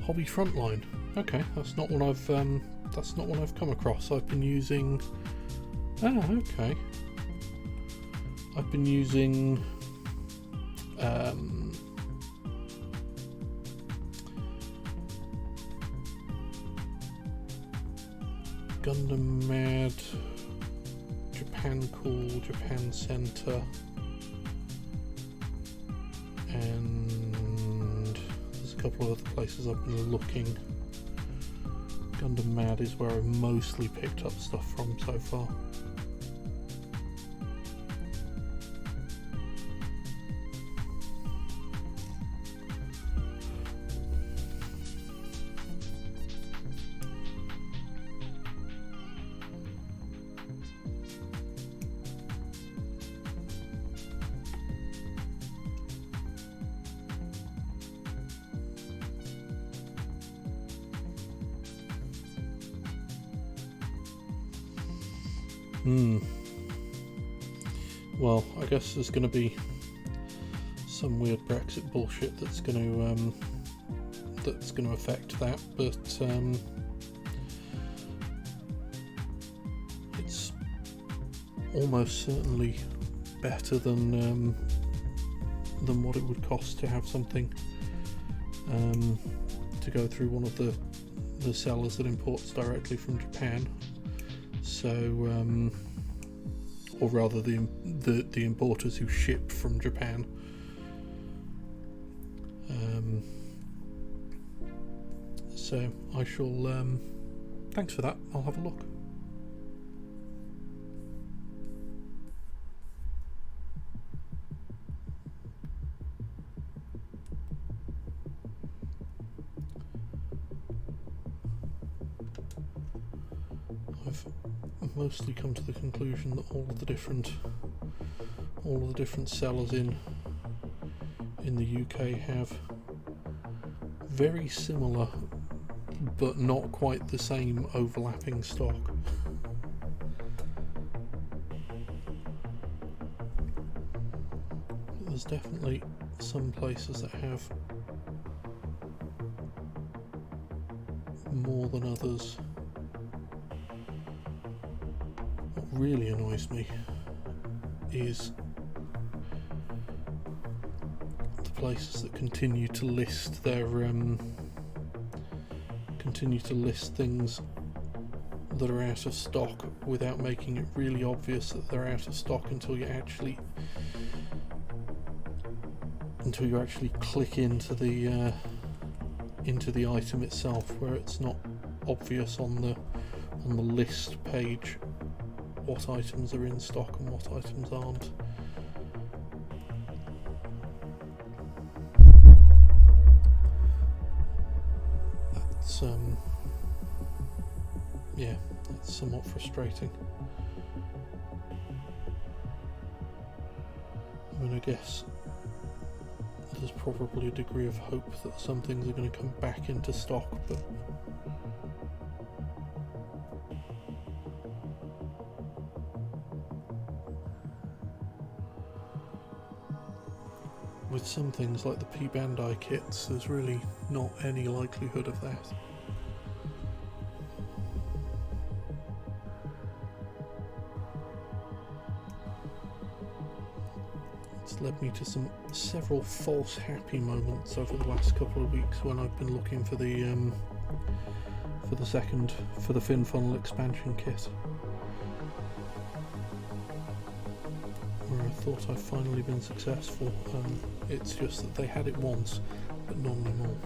S1: Hobby Frontline. Okay, that's not one I've come across. I've been using. Okay. I've been using Gundam Mad, Japan Cool, Japan Center, and there's a couple of other places I've been looking. Gundam Mad is where I've mostly picked up stuff from so far. well, I guess there's going to be some weird Brexit bullshit that's going to affect that, but it's almost certainly better than what it would cost to have something to go through one of the sellers that imports directly from Japan. So, or rather, the importers who ship from Japan. So I shall. Thanks for that. I'll have a look. I've mostly come to the conclusion that all of the different sellers in the UK have very similar but not quite the same overlapping stock. There's definitely some places that have more than others. What really annoys me is the places that continue to list things that are out of stock without making it really obvious that they're out of stock until you actually click into the item itself, where it's not obvious on the list page what items are in stock and what items aren't. That's yeah, that's somewhat frustrating. I mean, I guess there's probably a degree of hope that some things are going to come back into stock, but with some things like the P Bandai kits, there's really not any likelihood of that. It's led me to several false happy moments over the last couple of weeks when I've been looking for the fin funnel expansion kit, where I thought I'd finally been successful. It's just that they had it once, but not anymore.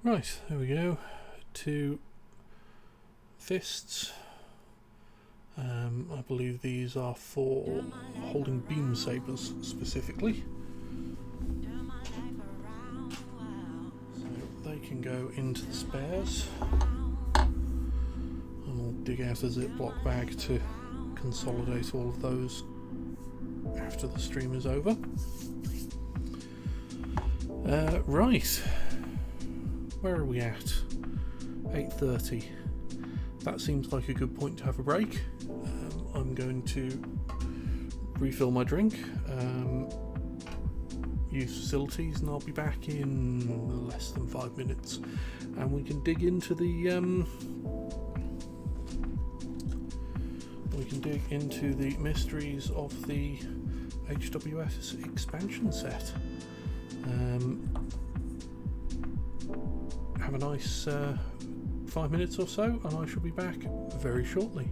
S1: Right, there we go. 2 fists. I believe these are for holding beam sabers specifically. So they can go into the spares. And I'll dig out a Ziploc bag to consolidate all of those after the stream is over. Right. Where are we at? 8:30. That seems like a good point to have a break. I'm going to refill my drink, use facilities, and I'll be back in less than 5 minutes, and we can dig into the mysteries of the HWS expansion set. Have a nice 5 minutes or so, and I shall be back very shortly.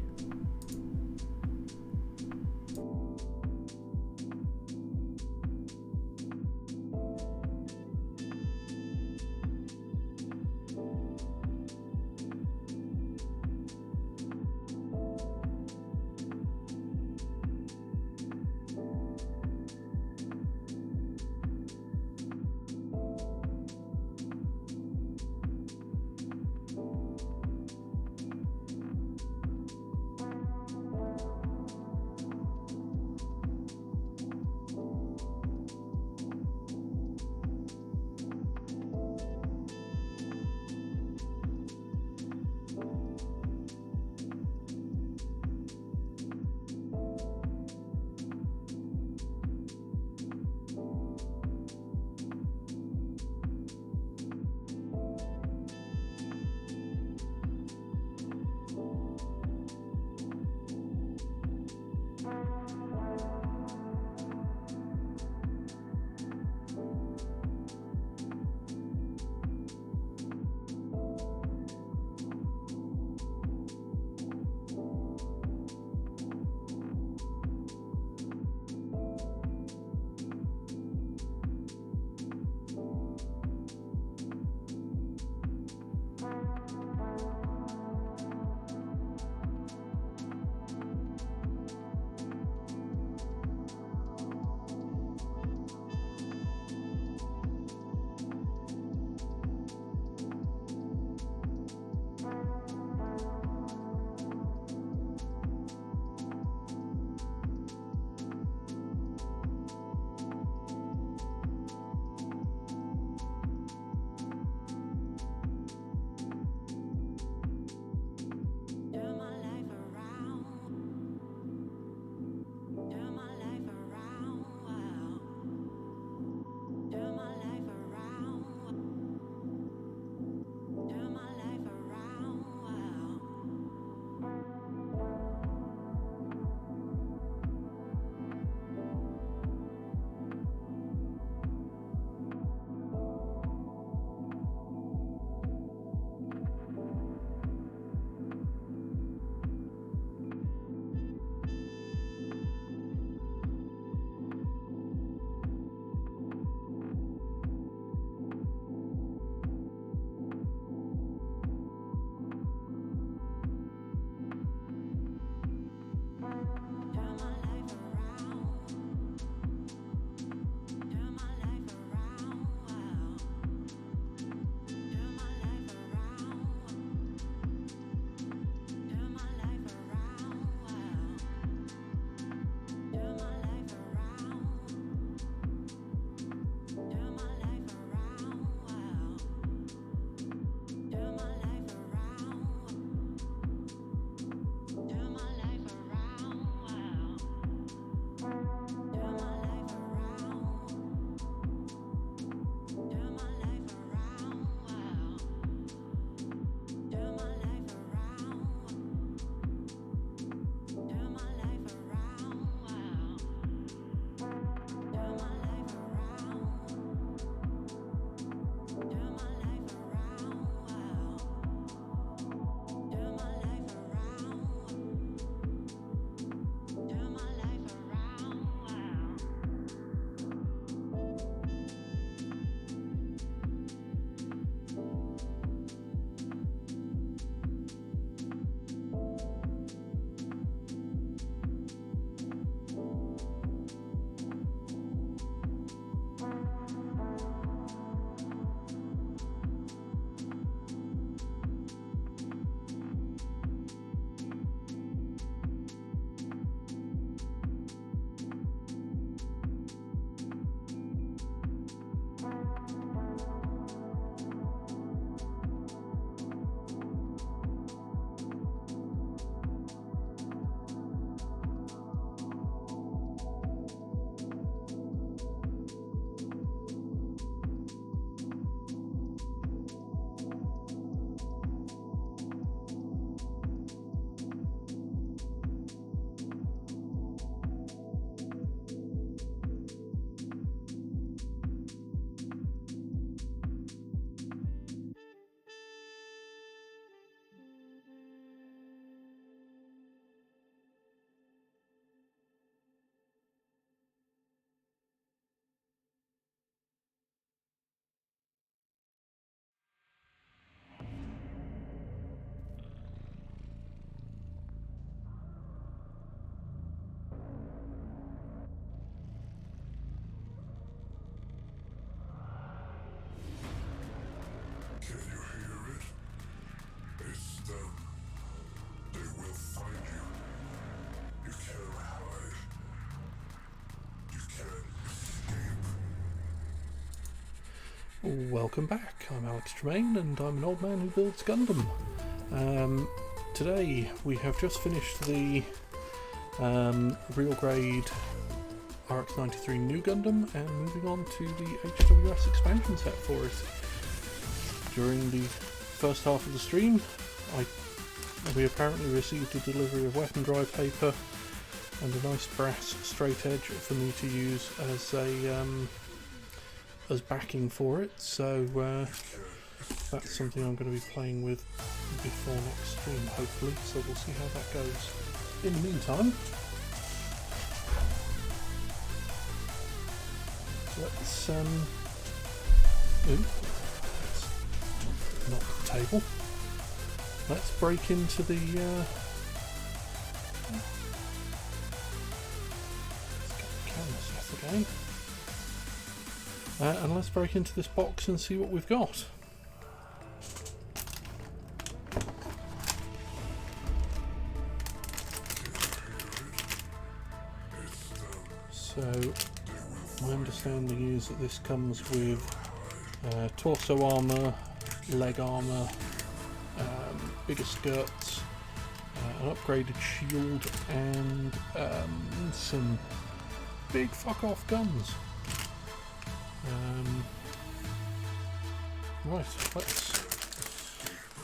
S1: Welcome back, I'm Alex Tremaine and I'm an old man who builds Gundam. Today we have just finished the real grade RX-93 new Gundam and moving on to the HWS Expansion set for it. During the first half of the stream we apparently received a delivery of weapon drive paper and a nice brass straight edge for me to use as backing for it, so that's something I'm going to be playing with before next stream, hopefully, so we'll see how that goes. In the meantime, let's knock the table. Let's break into the camera set again. And let's break into this box and see what we've got. So, my understanding is that this comes with torso armour, leg armour, bigger skirts, an upgraded shield, and some big fuck off guns. Right,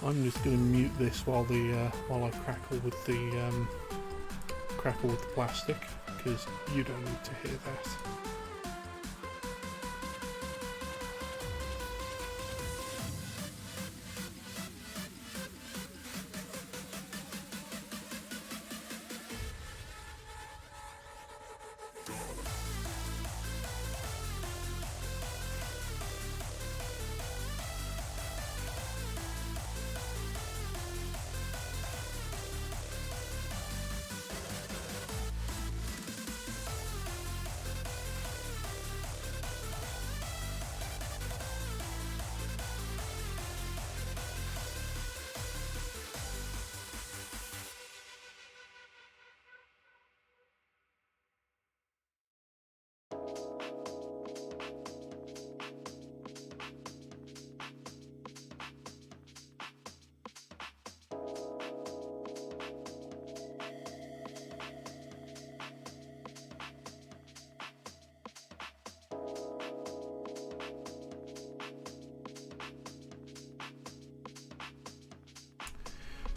S1: I'm just going to mute this while I crackle with the plastic, because you don't need to hear that.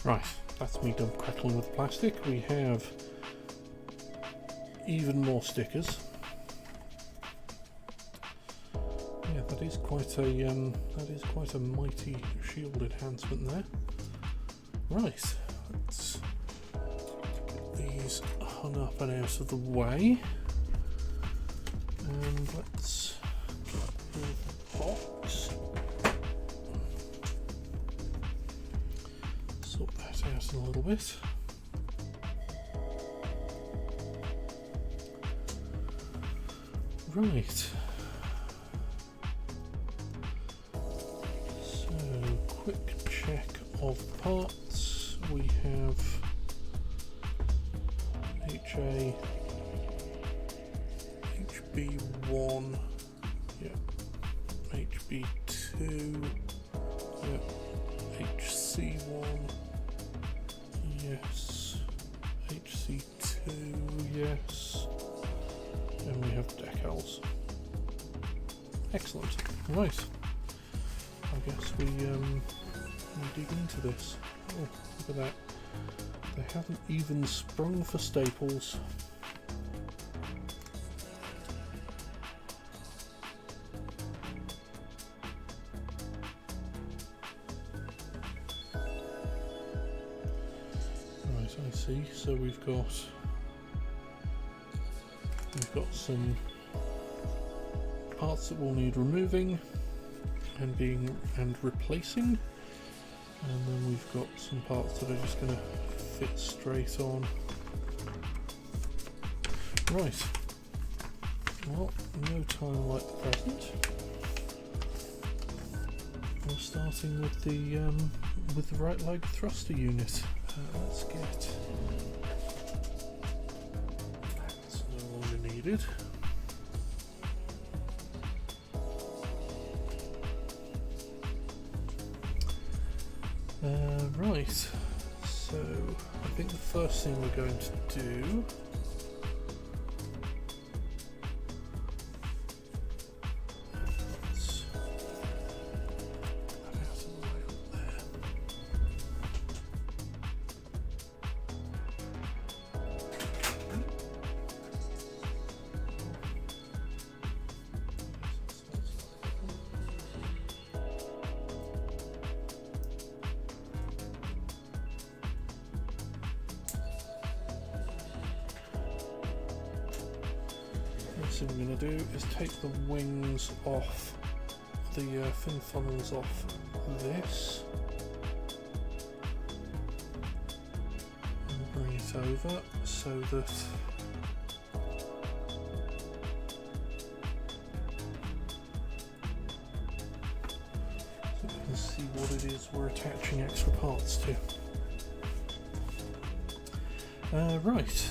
S1: Right, that's me done crackling with plastic. We have even more stickers. Yeah, that is quite a mighty shield enhancement there. Right, let's get these hung up and out of the way, and let's get the box. Sort that out in a little bit. Right. So, quick check of parts. We have HB1, yeah, HB2, yeah, HC1, yes, HC2, yes, and we have decals. Excellent. Right. I guess we dig into this. Oh, look at that. They haven't even sprung for staples. Right, I see. So we've got some parts that will need removing and replacing, and then we've got some parts that are just going to fit straight on. Right, well, no time like the present. We're starting with the right leg thruster unit. Let's get that's no longer needed. Right, so I think the first thing we're going to do thing we're going to do is take the wings off, the fin funnels off this, and bring it over so that we can see what it is we're attaching extra parts to. Right.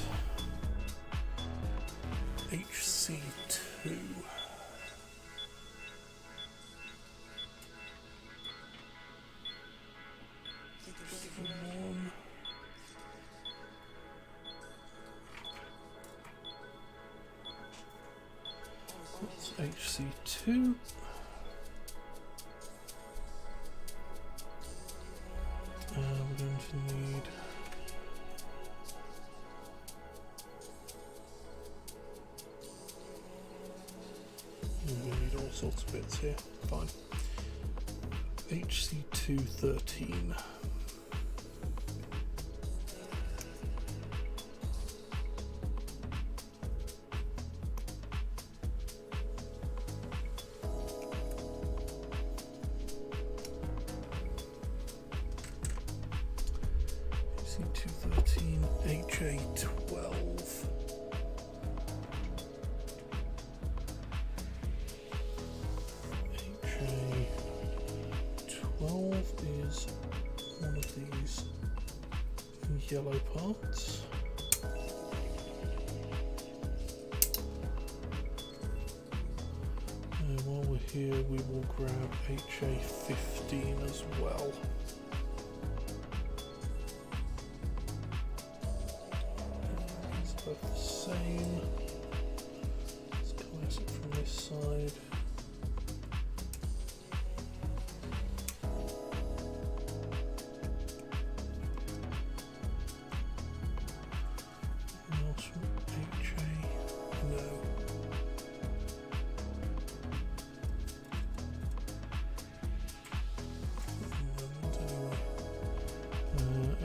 S1: HC2. That's HC2. We're going to need all sorts of bits here. Fine. HC213. HC213 HA12. Is one of these yellow parts. And while we're here, we will grab HA15 as well. It's both the same. Let's collapse it from this side.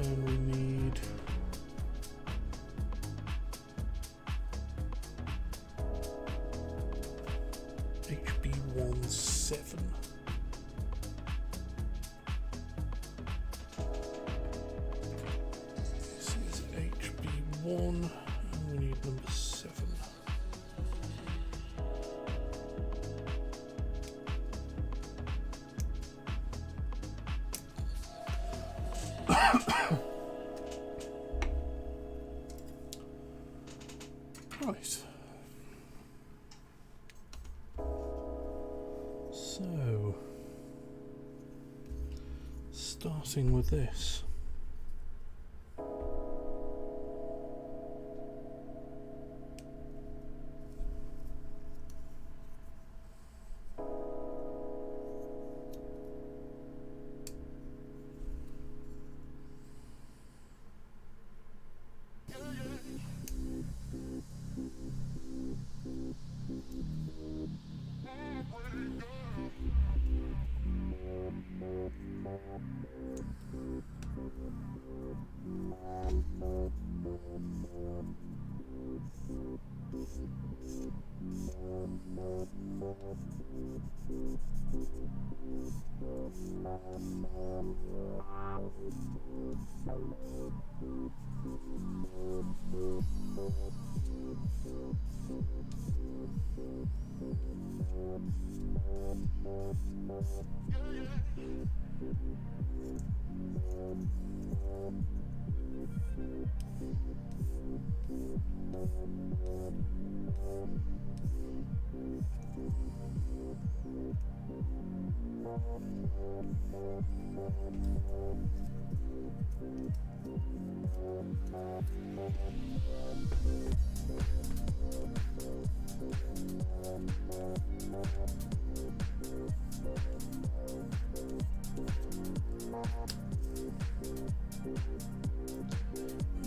S1: And we need HB17. This is HB1 and we need number 7. Right. So, starting with this.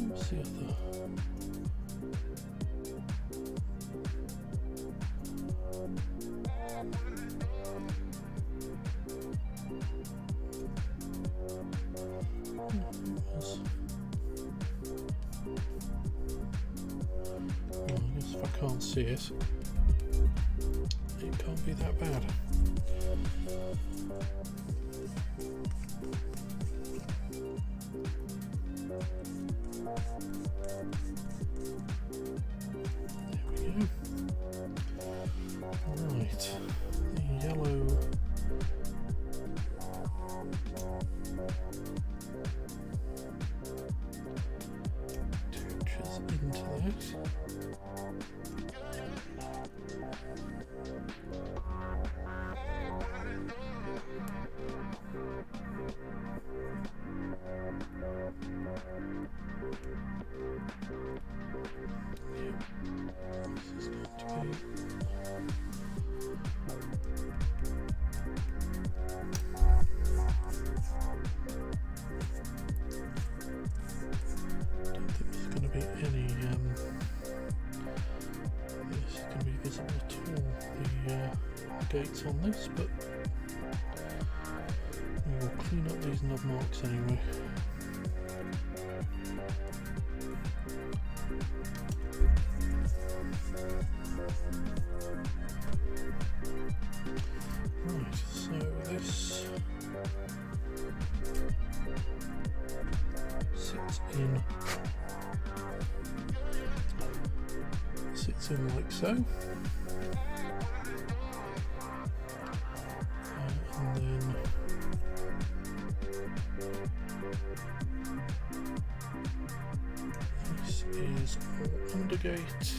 S1: What's the other? Well, I guess if I can't see it, it can't be that bad. There we go. Right, the yellow touches into that. This is going to be don't think there's going to be any this is going to be visible at all, the gates on this, but we will clean up these knob marks anyway. Right, so this sits in like so, and then this is our undergate.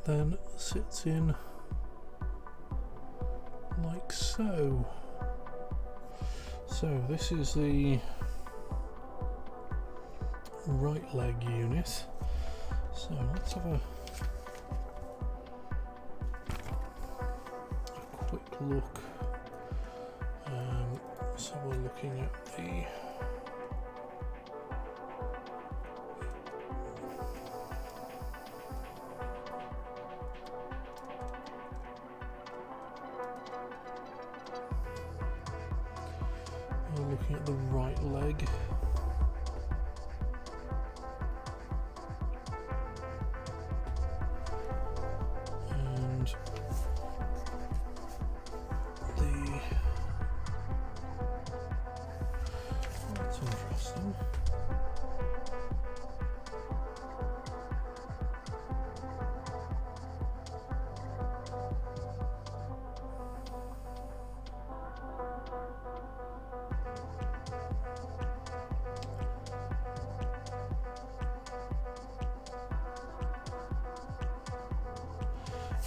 S1: Then sits in like so. So this is the right leg unit. So let's have a quick look. So we're looking at the right leg. And that's interesting.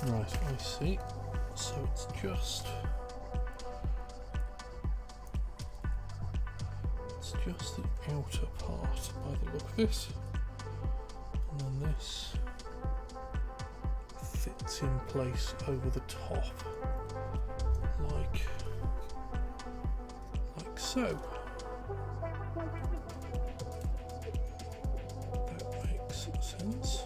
S1: Right, I see. So it's just the outer part by the look of this, and then this fits in place over the top, like so. That makes sense.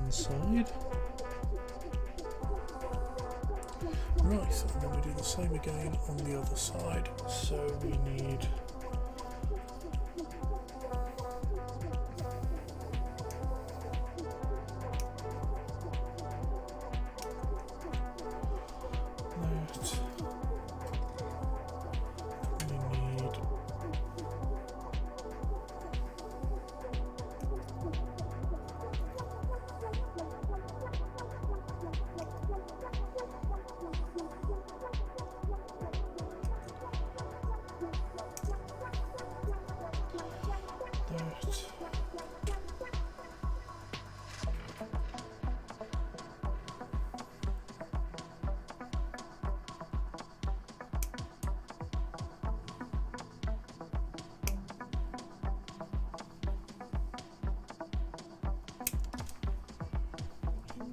S1: Side. Right, and then we do the same again on the other side. So we need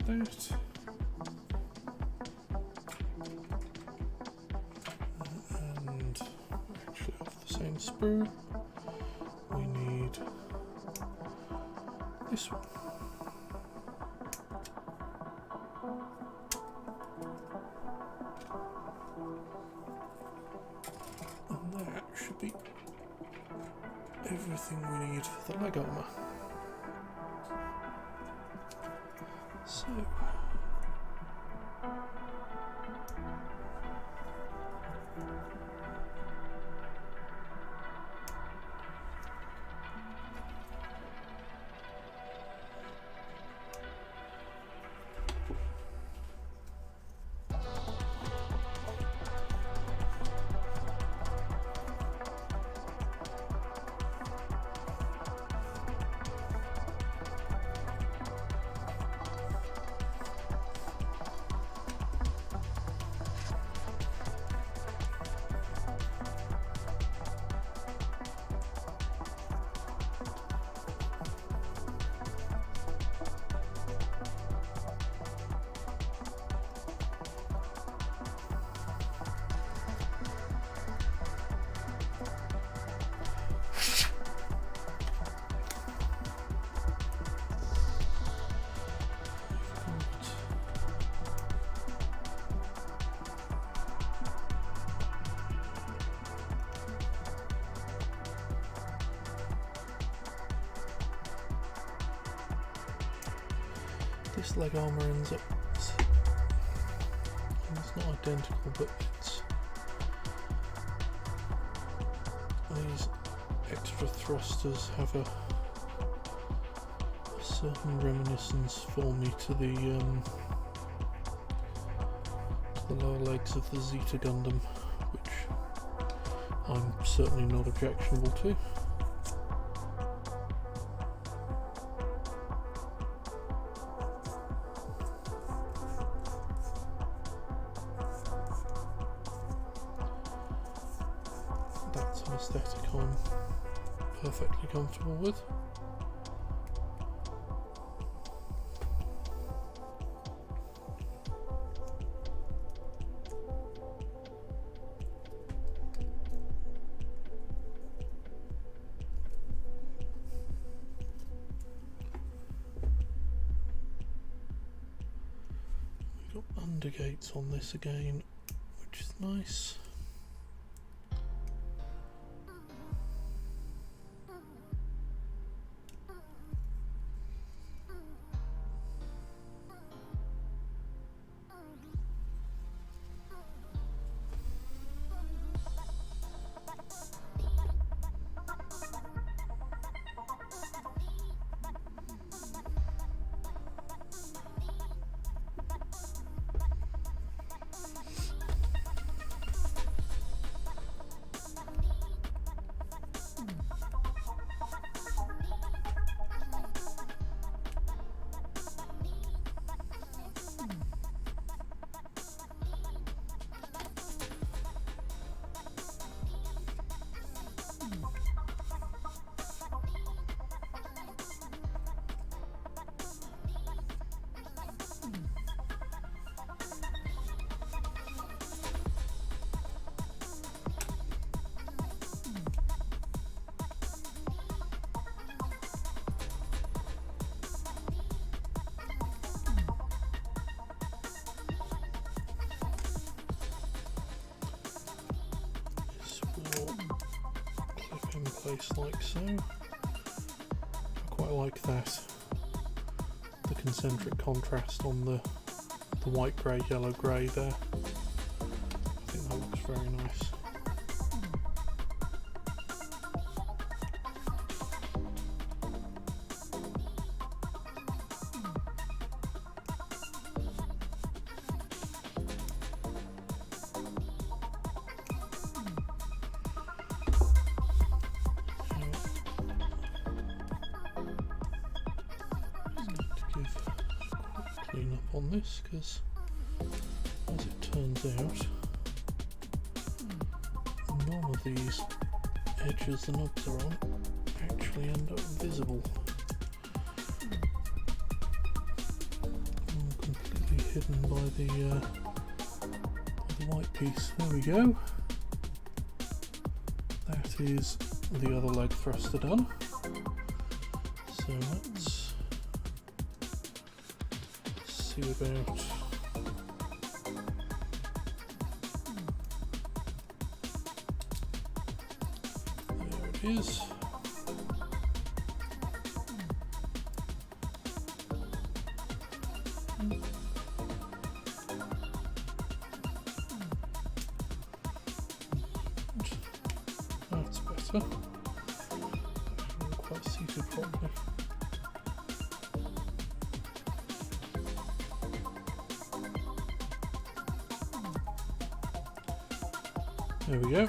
S1: that. And actually off the same sprue, we need this one. And that should be everything we need for the leg armour. So this leg armour ends up... It's not identical, but it's... These extra thrusters have a certain reminiscence for me to the lower legs of the Zeta Gundam, which I'm certainly not objectionable to. That's an aesthetic I'm perfectly comfortable with. We've got undergates on this again, which is nice. Place like so. I quite like that. The concentric contrast on the white grey, yellow grey there. I think that looks very nice. Clean up on this, because as it turns out, none of these edges the knobs are on actually end up visible. Completely hidden by the white piece. There we go. That is the other leg thruster done. So let's see about there it is. That's better. I haven't quite seated properly. There we go.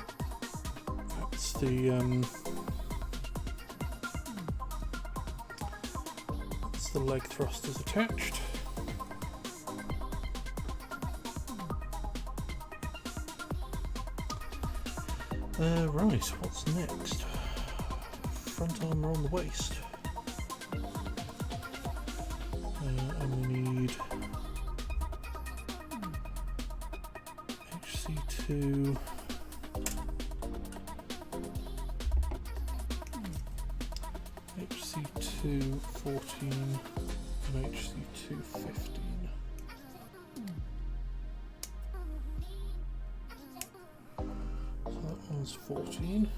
S1: That's the leg thrusters attached. Right, what's next? Front armour on the waist. And we need HC2. HC2 14 and HC2 15. So that one's 14.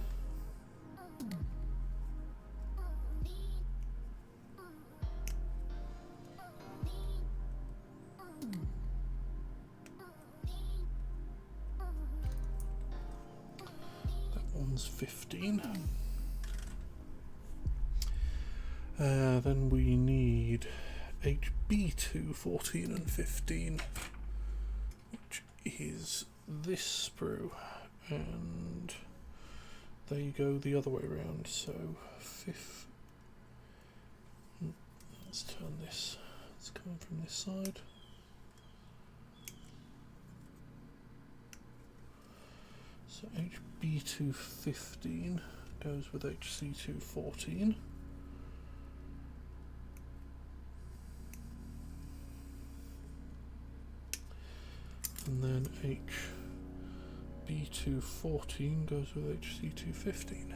S1: one's 15. Then we need HB2 14 and 15, which is this sprue, and there you go the other way around. So let's turn this, it's coming from this side. So HB215 goes with HC214. And then HB214 goes with HC215.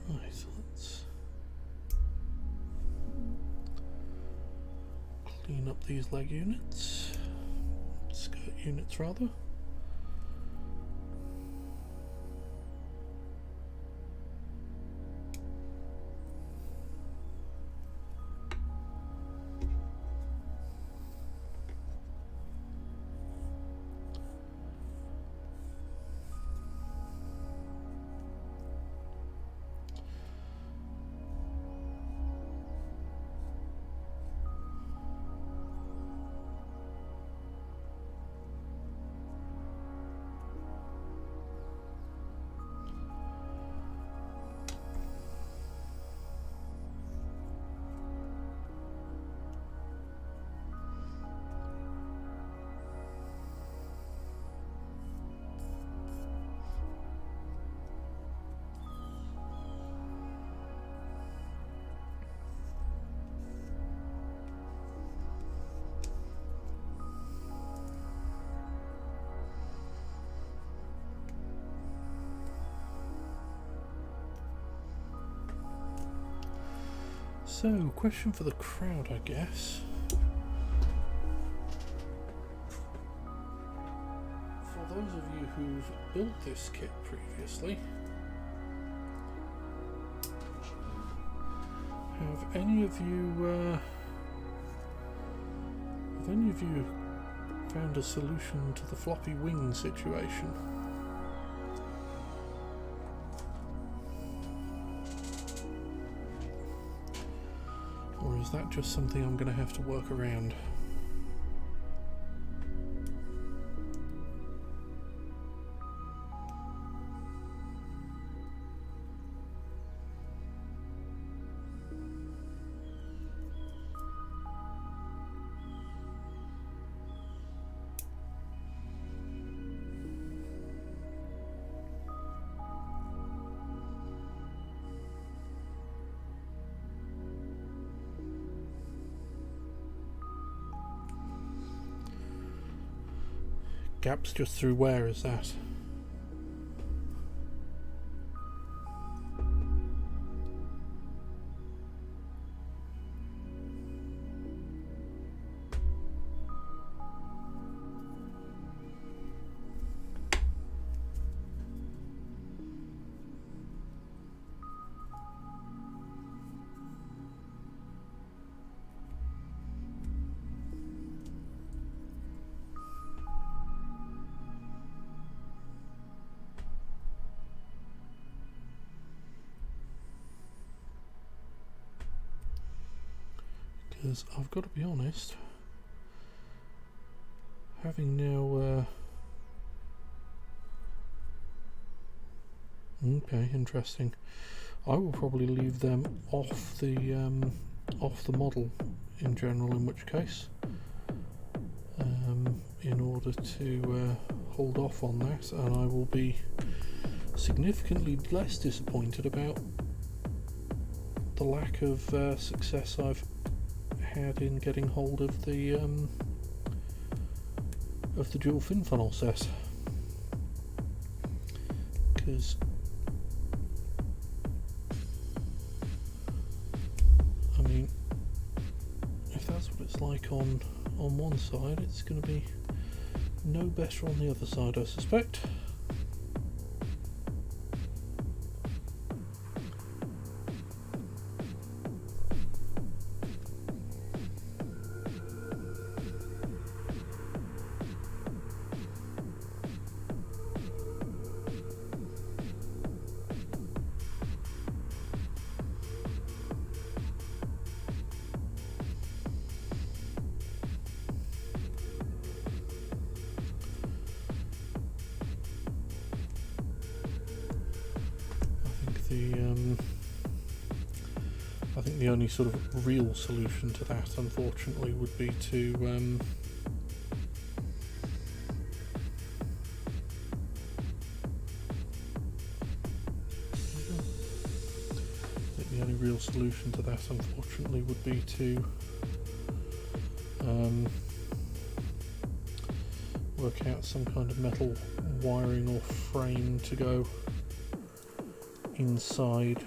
S1: Right, so let's clean up these leg units, skirt units rather. So, question for the crowd, I guess. For those of you who've built this kit previously, have any of you found a solution to the floppy wing situation? Or is that just something I'm going to have to work around? Gaps just through where is that? Because I've got to be honest, having now okay, interesting. I will probably leave them off the model in general, in which case, in order to hold off on that, and I will be significantly less disappointed about the lack of success I've had in getting hold of the dual fin funnel set, because I mean, if that's what it's like on one side, it's going to be no better on the other side, I suspect. I think the only sort of real solution to that, unfortunately, would be to work out some kind of metal wiring or frame to go inside.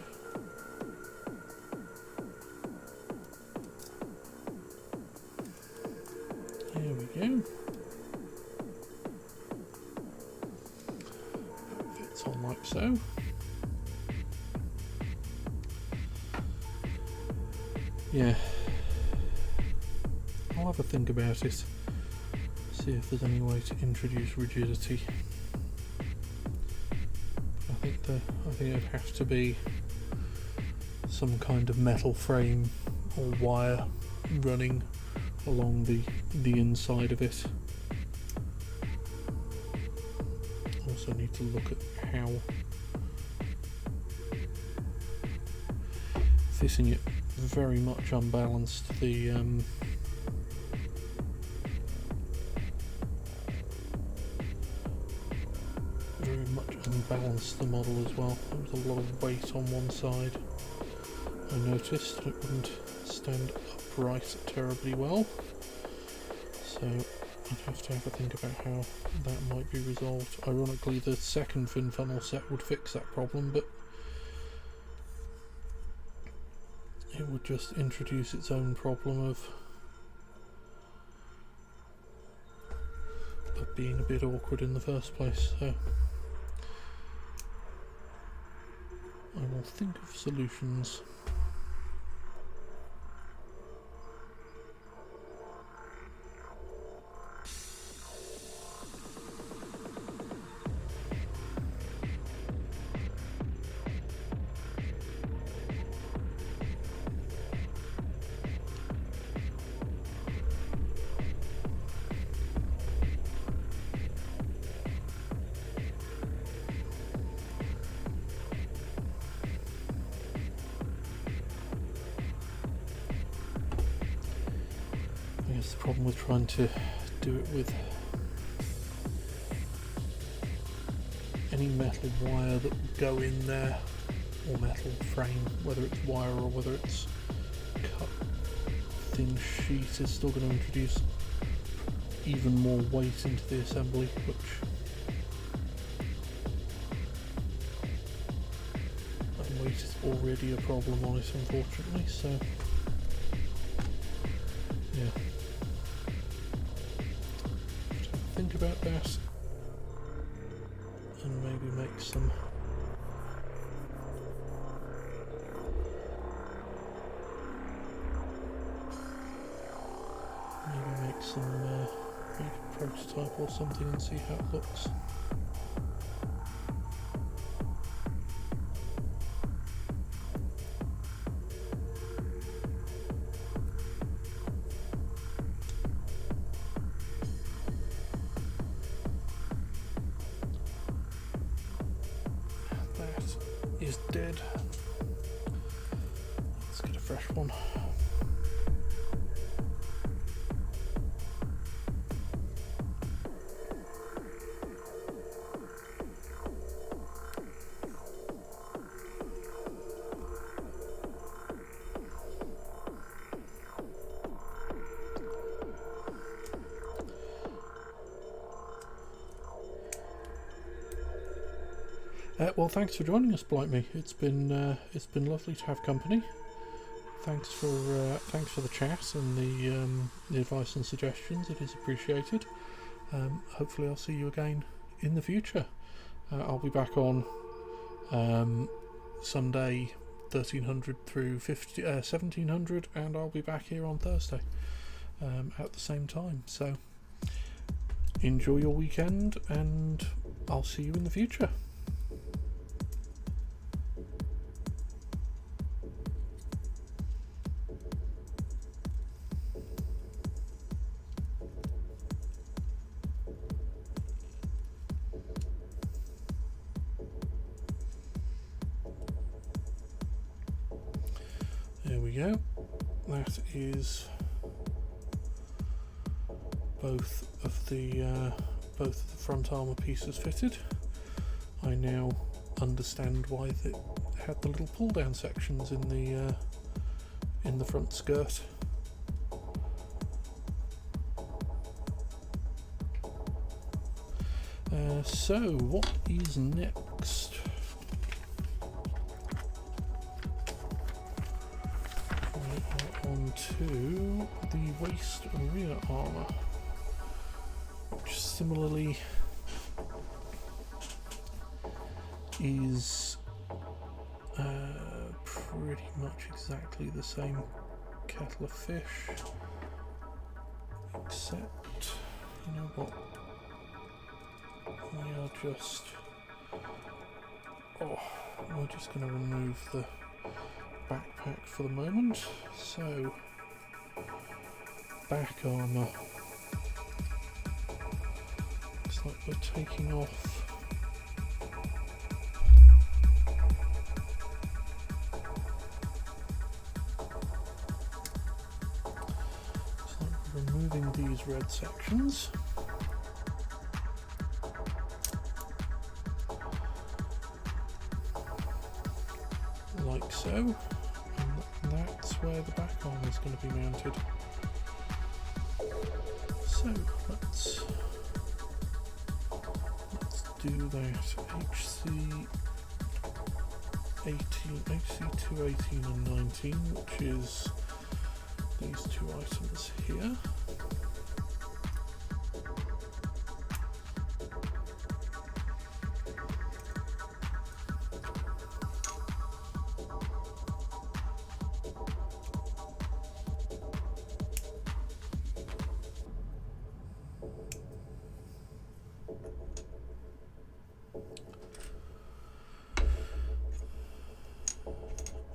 S1: There we go. Fits on like so. Yeah, I'll have a think about it, see if there's any way to introduce rigidity. I think it'd have to be some kind of metal frame or wire running along the inside of it. Also need to look at how fitting it very much unbalanced the model as well. There was a lot of weight on one side. I noticed it wouldn't stand upright terribly well, so I'd have to have a think about how that might be resolved. Ironically, the second fin funnel set would fix that problem, but it would just introduce its own problem of being a bit awkward in the first place, so I will think of solutions. The problem with trying to do it with any metal wire that would go in there, or metal frame, whether it's wire or whether it's cut thin sheet, is still going to introduce even more weight into the assembly, and weight is already a problem on it, unfortunately, so yeah. Think about that and maybe make some make a prototype or something and see how it looks. Is dead. Let's get a fresh one. Well, thanks for joining us, Blightme. It's been lovely to have company. Thanks for the chat and the advice and suggestions. It is appreciated. Hopefully, I'll see you again in the future. I'll be back on Sunday 1300 through 1700, and I'll be back here on Thursday at the same time. So enjoy your weekend, and I'll see you in the future. There we go. That is both of the front armour pieces fitted. I now understand why it had the little pull down sections in the front skirt. So what is next? We are on to the waist rear armour, which similarly is pretty much exactly the same kettle of fish, except, you know what, we're just going to remove the backpack for the moment. So, back armour, looks like we're taking off removing these red sections. Like so, and that's where the back arm is going to be mounted. So let's do that. HC2, 18 and 19, which is these two items here.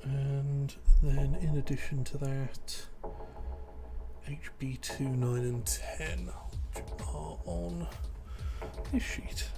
S1: And then in addition to that, HB2, 9 and 10, which are on this sheet.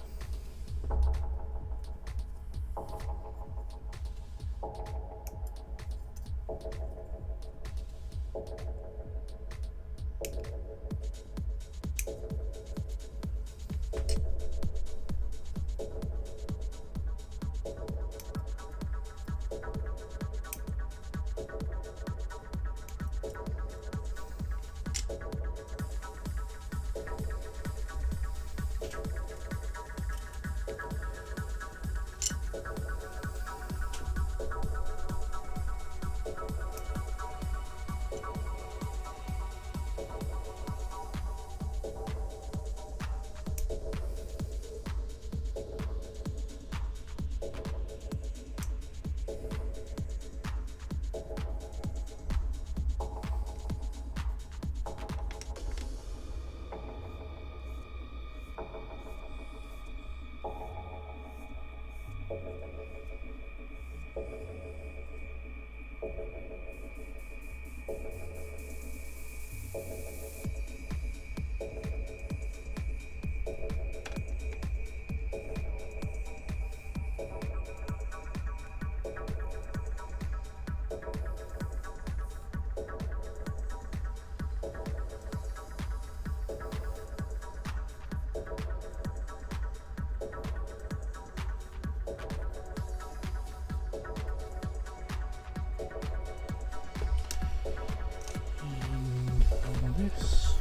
S1: This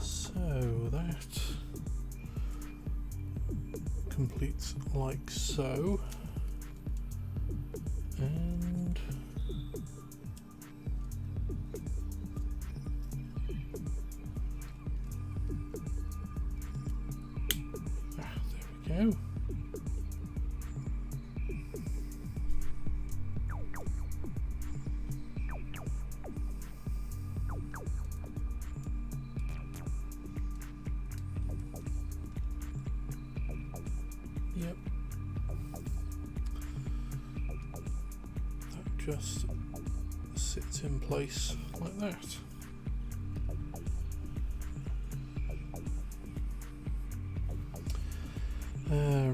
S1: So that completes like so, and there we go. Yep. That just sits in place like that.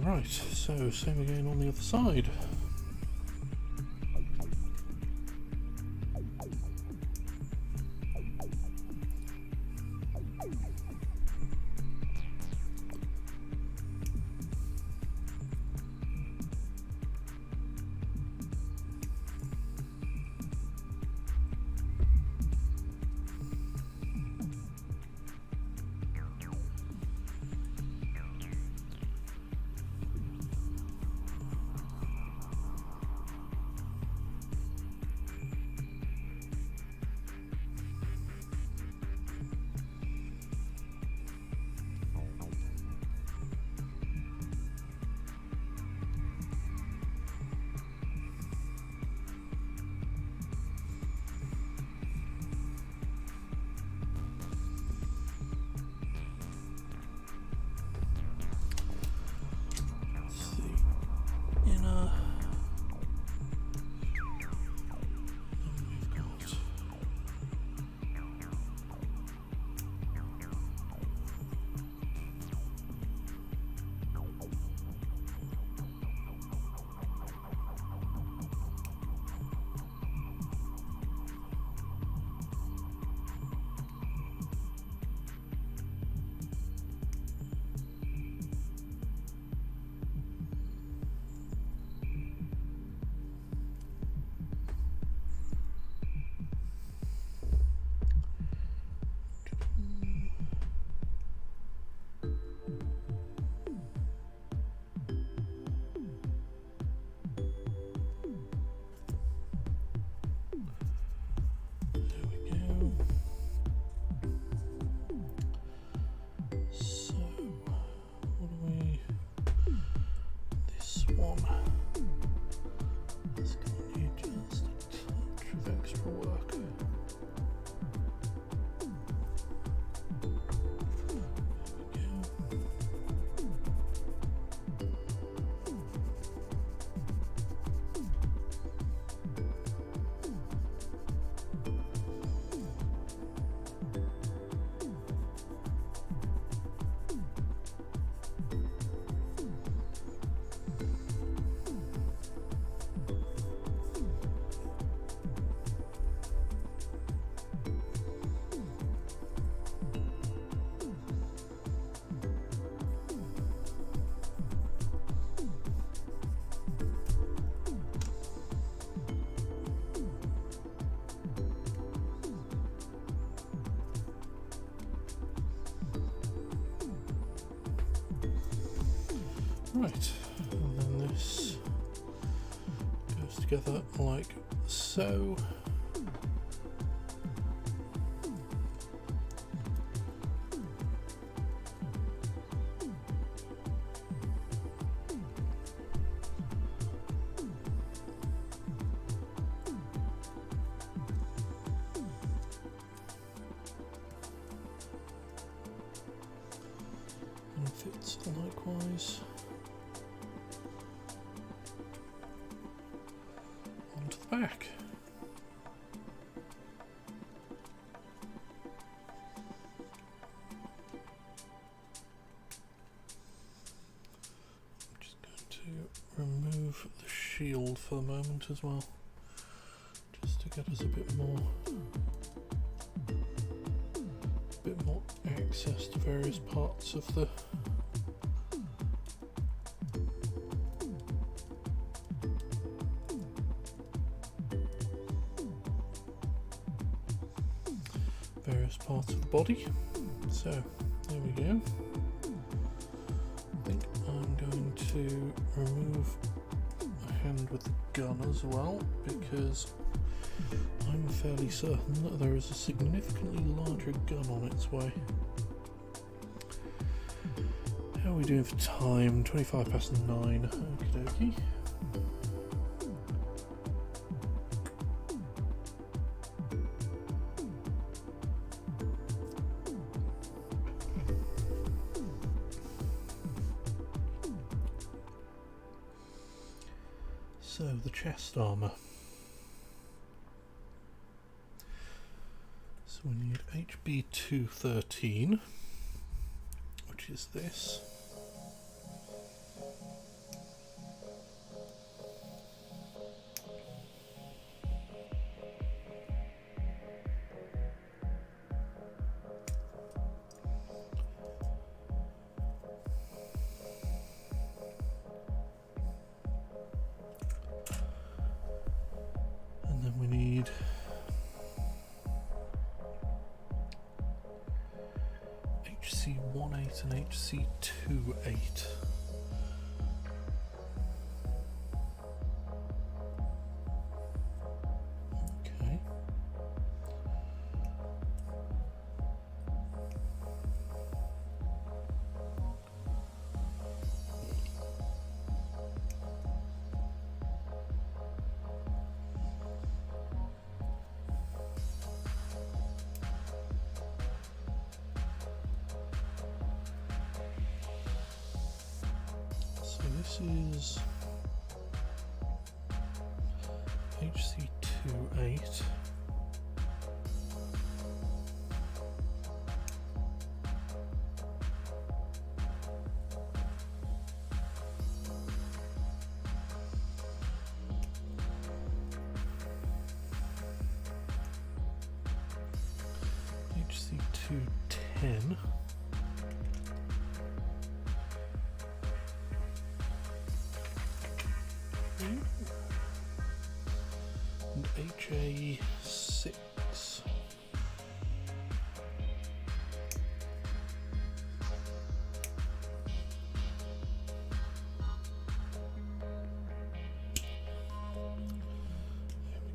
S1: Right, so same again on the other side. Right, and then this goes together like so. And fits likewise onto the back. shield for the moment as well, just to get us a bit more access to various parts of the body. So there we go. I think I'm going to remove a hand with the gun as well, because I'm fairly certain that there is a significantly larger gun on its way. How are we doing for time? 25 past 9. Okie dokie. So, the chest armour. So we need HB213, which is this. HC18 and HC28. Okay. This is HC28. HC210. And HA6.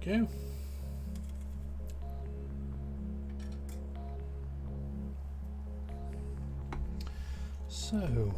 S1: There we go. So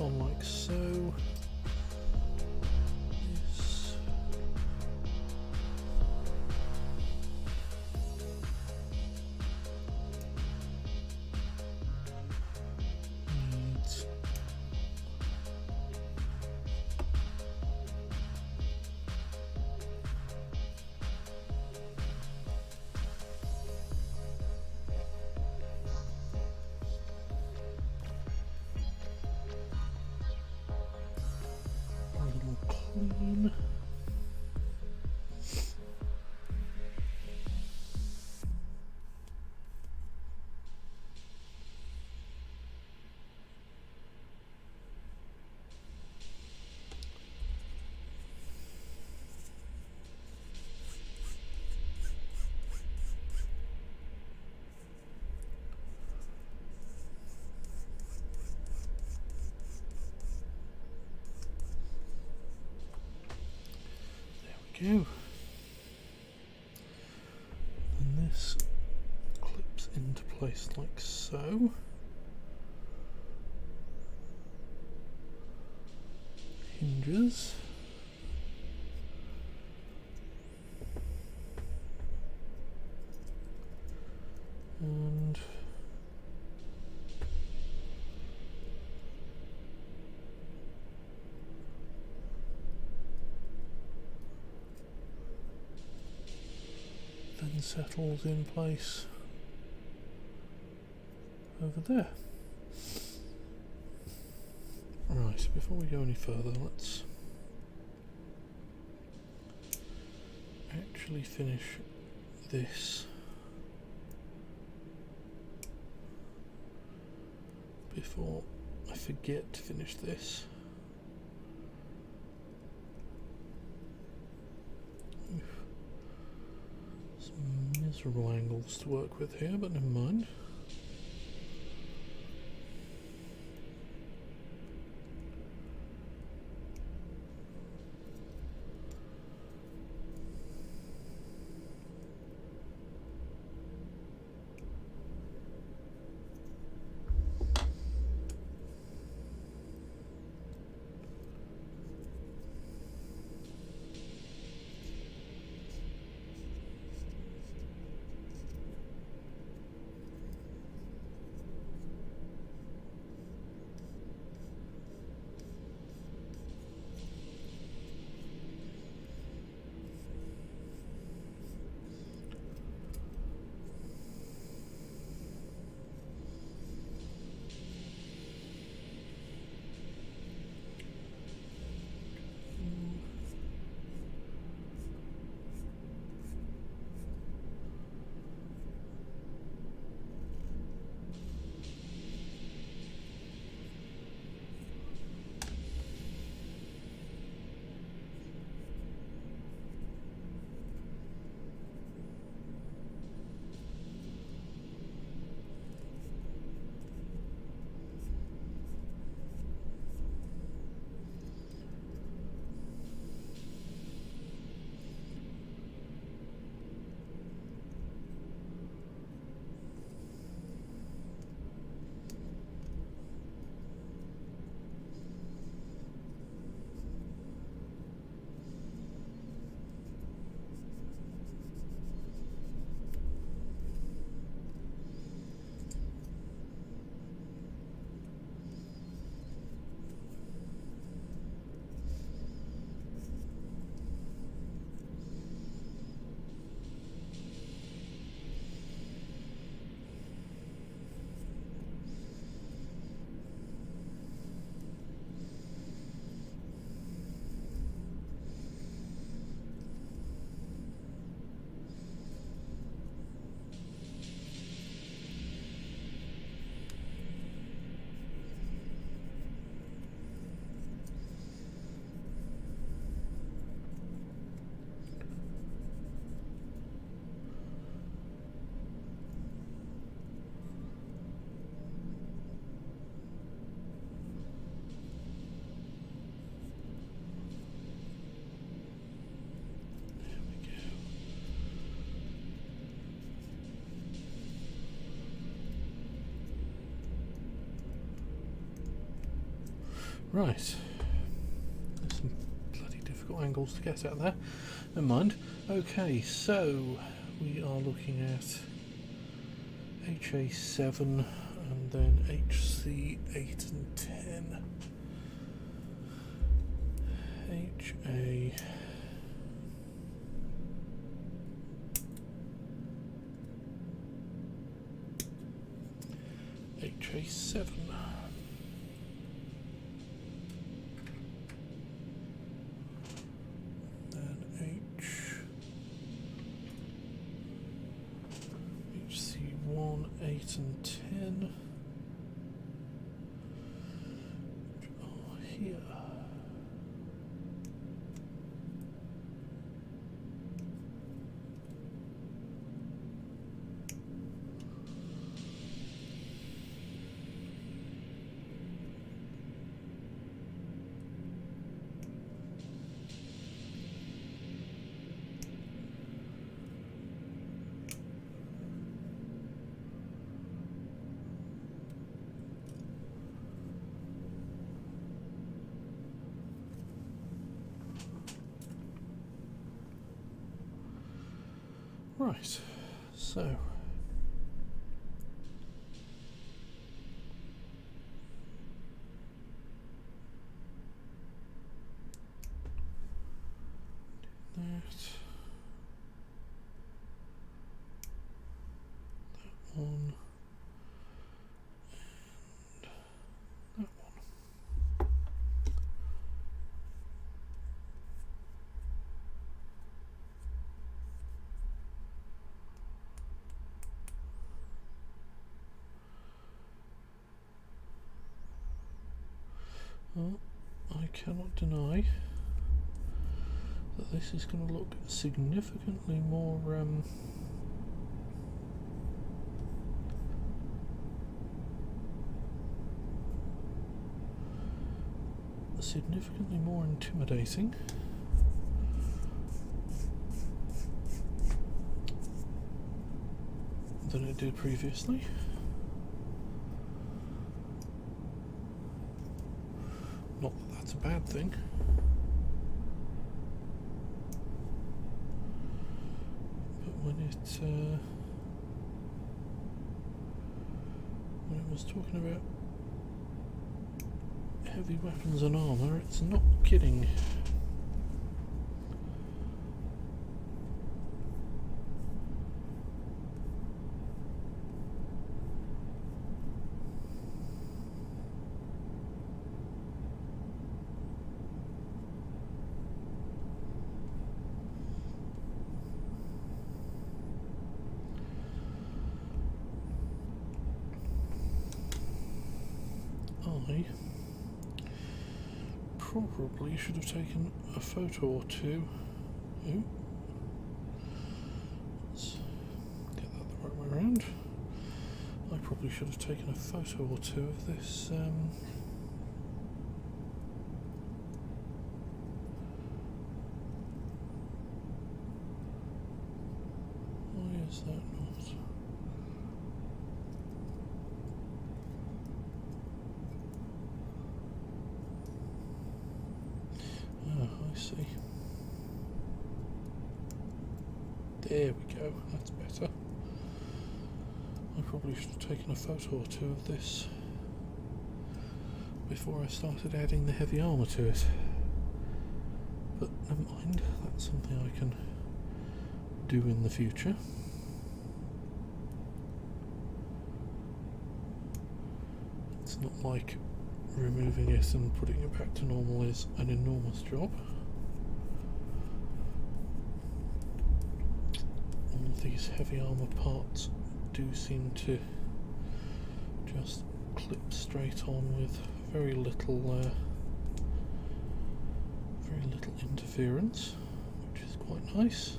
S1: on like so. This. Needs a little clean. Go. And this clips into place like so. Hinges. And then settles in place over there. Right, before we go any further, let's actually finish this before I forget to finish this. Some miserable angles to work with here, but never mind. Right. There's some bloody difficult angles to get out there. Never mind. Okay, so we are looking at HA7 and then HC8 and 10. HA7. HC1, 8 and 10 are here. Right, so that one, and that one. Well, I cannot deny that this is going to look significantly more intimidating than it did previously. Not that that's a bad thing. But when it was talking about heavy weapons and armour, it's not kidding. I probably should have taken a photo or two. Ooh. Let's get that the right way around. I probably should have taken a photo or two of this. Why is that not? I see. There we go, that's better. I probably should have taken a photo or two of this before I started adding the heavy armour to it. But never mind, that's something I can do in the future. It's not like removing it and putting it back to normal is an enormous job. All of these heavy armour parts do seem to just clip straight on with very little interference, which is quite nice.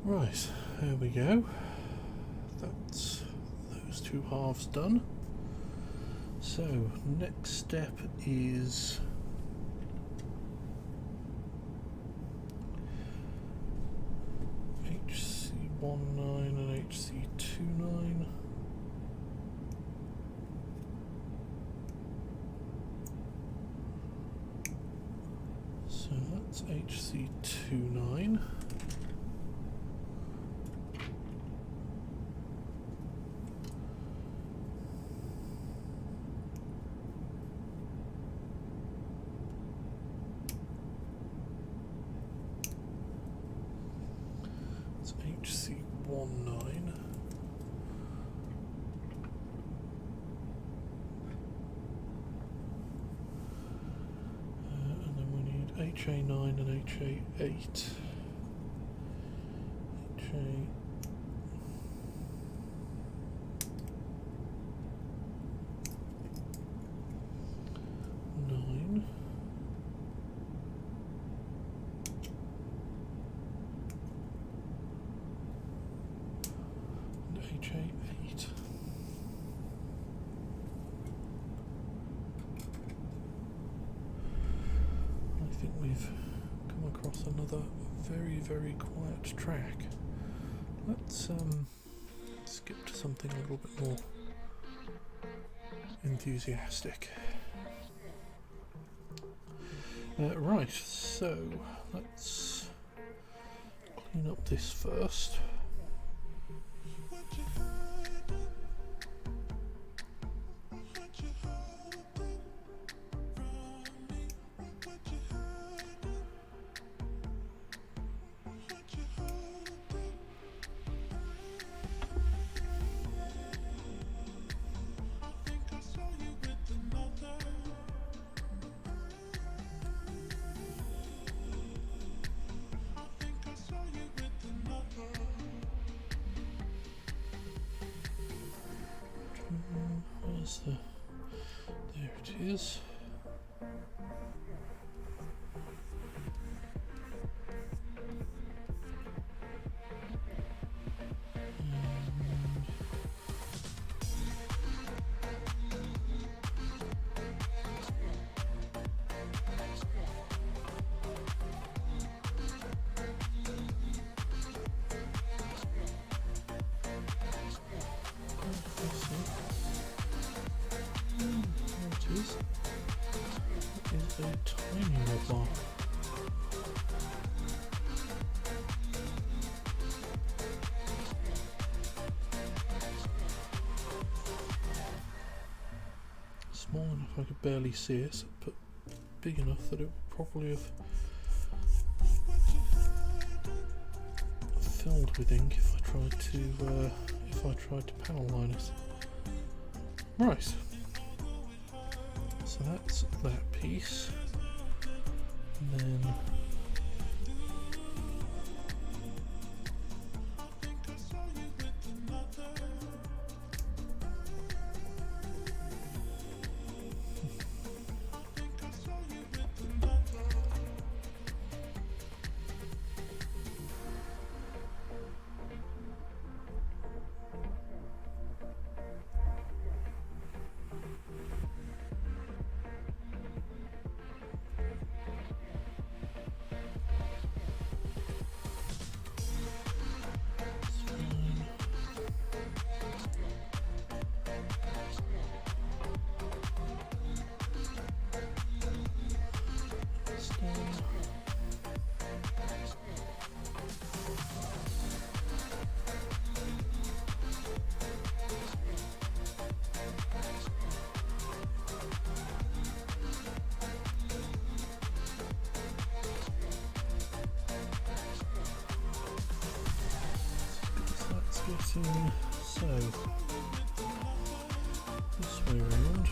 S1: Right, there we go. That's those two halves done. So, next step is HC19 and HC29. So that's HC29. It's HC19. And then we need HA9 and HA8. HA9. And HA8. I think we've come across another very quiet track. Let's skip to something a little bit more enthusiastic. Right, so let's clean up this first. Where's the... there it is. Is a tiny robot. Small enough I could barely see it, but big enough that it would probably have filled with ink if I tried to panel line it. Right. So that's that piece, and then so this way around,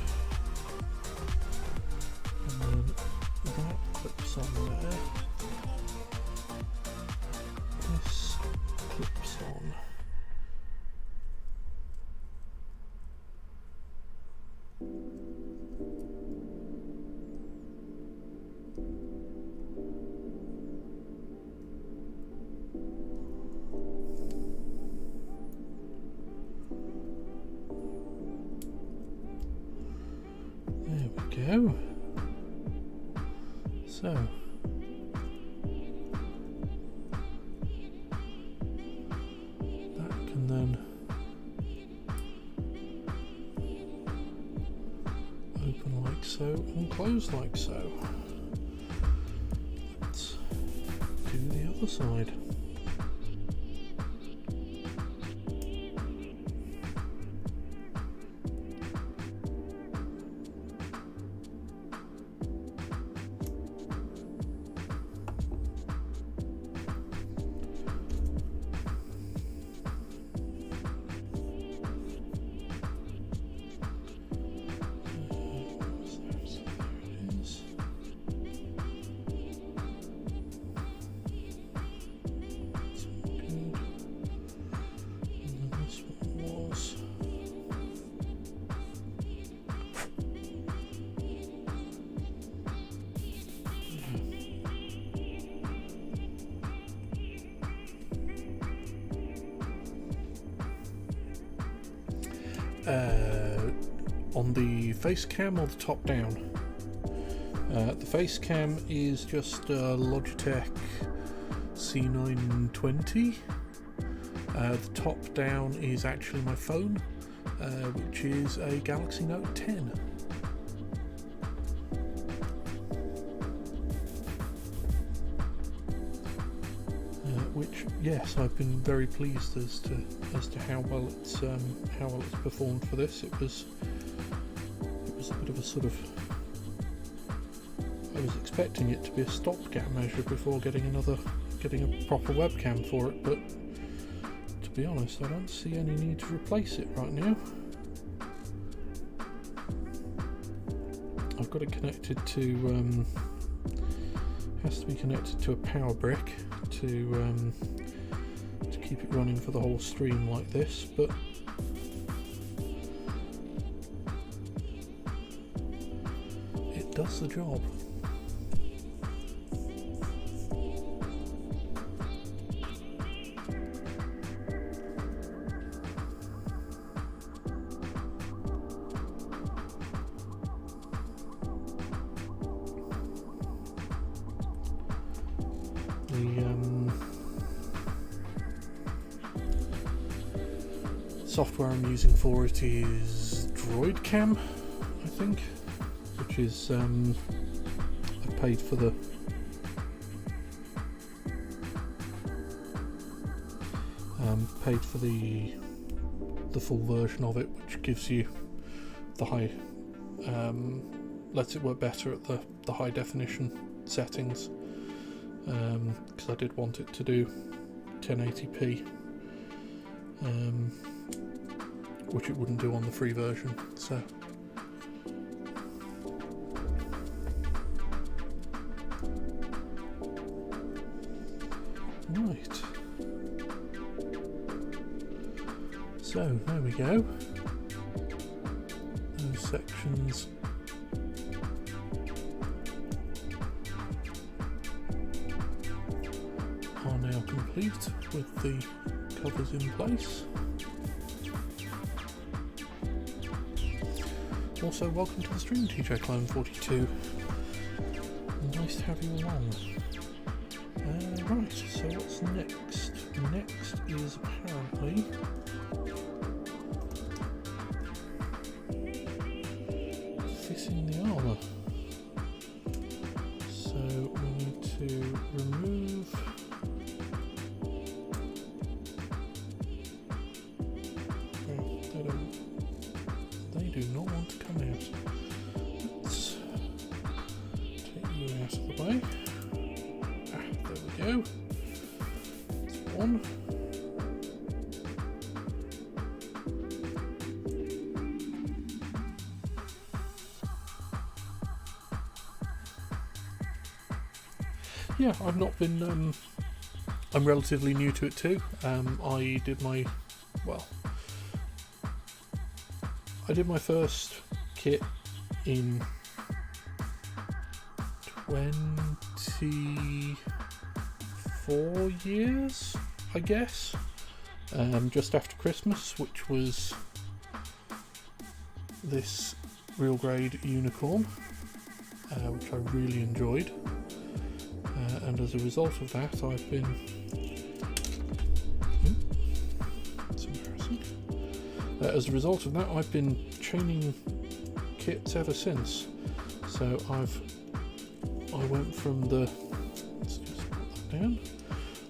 S1: and then that clips on there, this clips on. go. So that can then open like so and close like so. Let's do the other side. On the face cam or the top down? The face cam is just a Logitech C920. The top down is actually my phone, which is a Galaxy Note 10. Which, yes, I've been very pleased as to how well it's performed for this. It was a bit of a sort of, I was expecting it to be a stopgap measure before getting a proper webcam for it, but to be honest, I don't see any need to replace it right now. I've got it connected to has to be connected to a power brick to keep it running for the whole stream like this, but it does the job. Software I'm using for it is DroidCam, I think, which is I paid for the full version of it, which gives you the high lets it work better at the high definition settings, because I did want it to do 1080p. Which it wouldn't do on the free version, so right. So there we go. Those sections are now complete with the covers in place. Also, welcome to the stream, TJ Clone 42. Nice to have you along. Right, so what's next? Next is apparently fitting the armour. So we need to remove they do not want to come out. Let's take you out of the way. There we go. That's one. Yeah, I've not been, I'm relatively new to it too. I did my first kit in 24 years, I guess, just after Christmas, which was this real grade unicorn, which I really enjoyed, and as a result of that I've been that's embarrassing. As a result of that I've been chaining kits ever since. So I went from the, let's just put that down.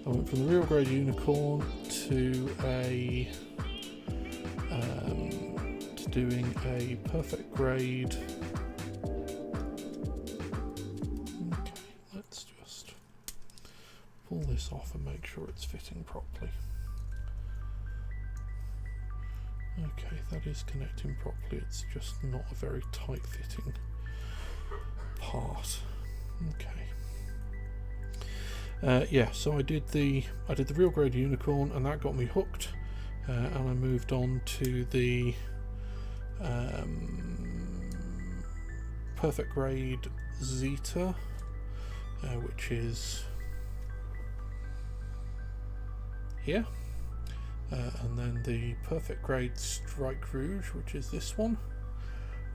S1: I went from the real grade unicorn to doing a perfect grade. Okay, let's just pull this off and make sure it's fitting properly. Okay, that is connecting properly, it's just not a very tight fitting part. Okay. Yeah, so I did the real grade unicorn, and that got me hooked, and I moved on to the perfect grade Zeta, which is here, and then the perfect grade Strike Rouge, which is this one,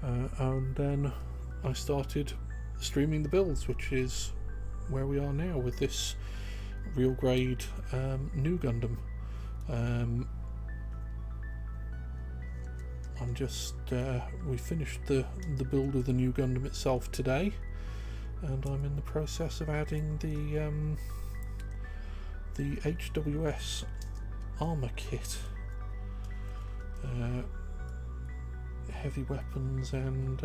S1: and then I started streaming the builds, which is where we are now with this real grade new Gundam. I'm just we finished the build of the new Gundam itself today, and I'm in the process of adding the HWS armor kit, heavy weapons, and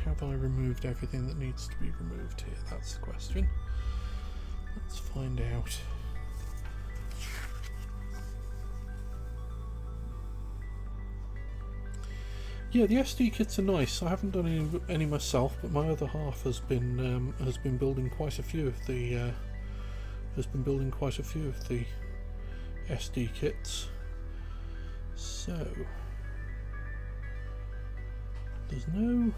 S1: have I removed everything that needs to be removed here? That's the question. Let's find out. Yeah, the SD kits are nice. I haven't done any myself, but my other half has been building quite a few of the SD kits. So there's no.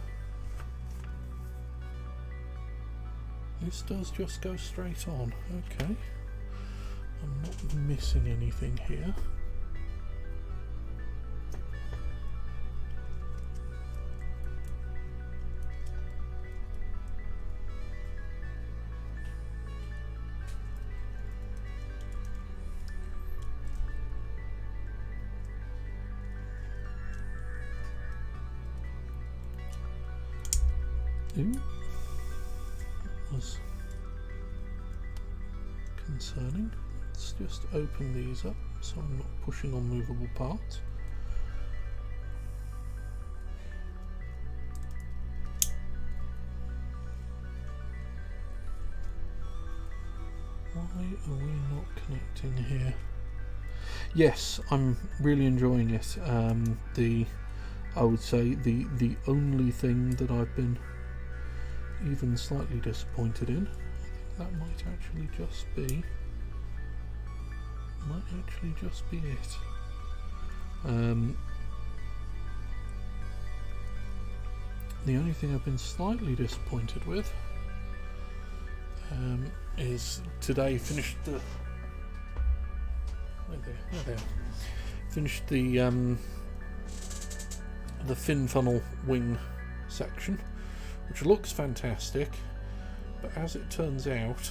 S1: This does just go straight on. Okay, I'm not missing anything here. Ooh, that was concerning. Let's just open these up so I'm not pushing on movable parts. Why are we not connecting here? Yes, I'm really enjoying it. I would say the only thing that I've been even slightly disappointed in, I think that might actually just be it. The only thing I've been slightly disappointed with is today finished the fin funnel wing section, which looks fantastic, but as it turns out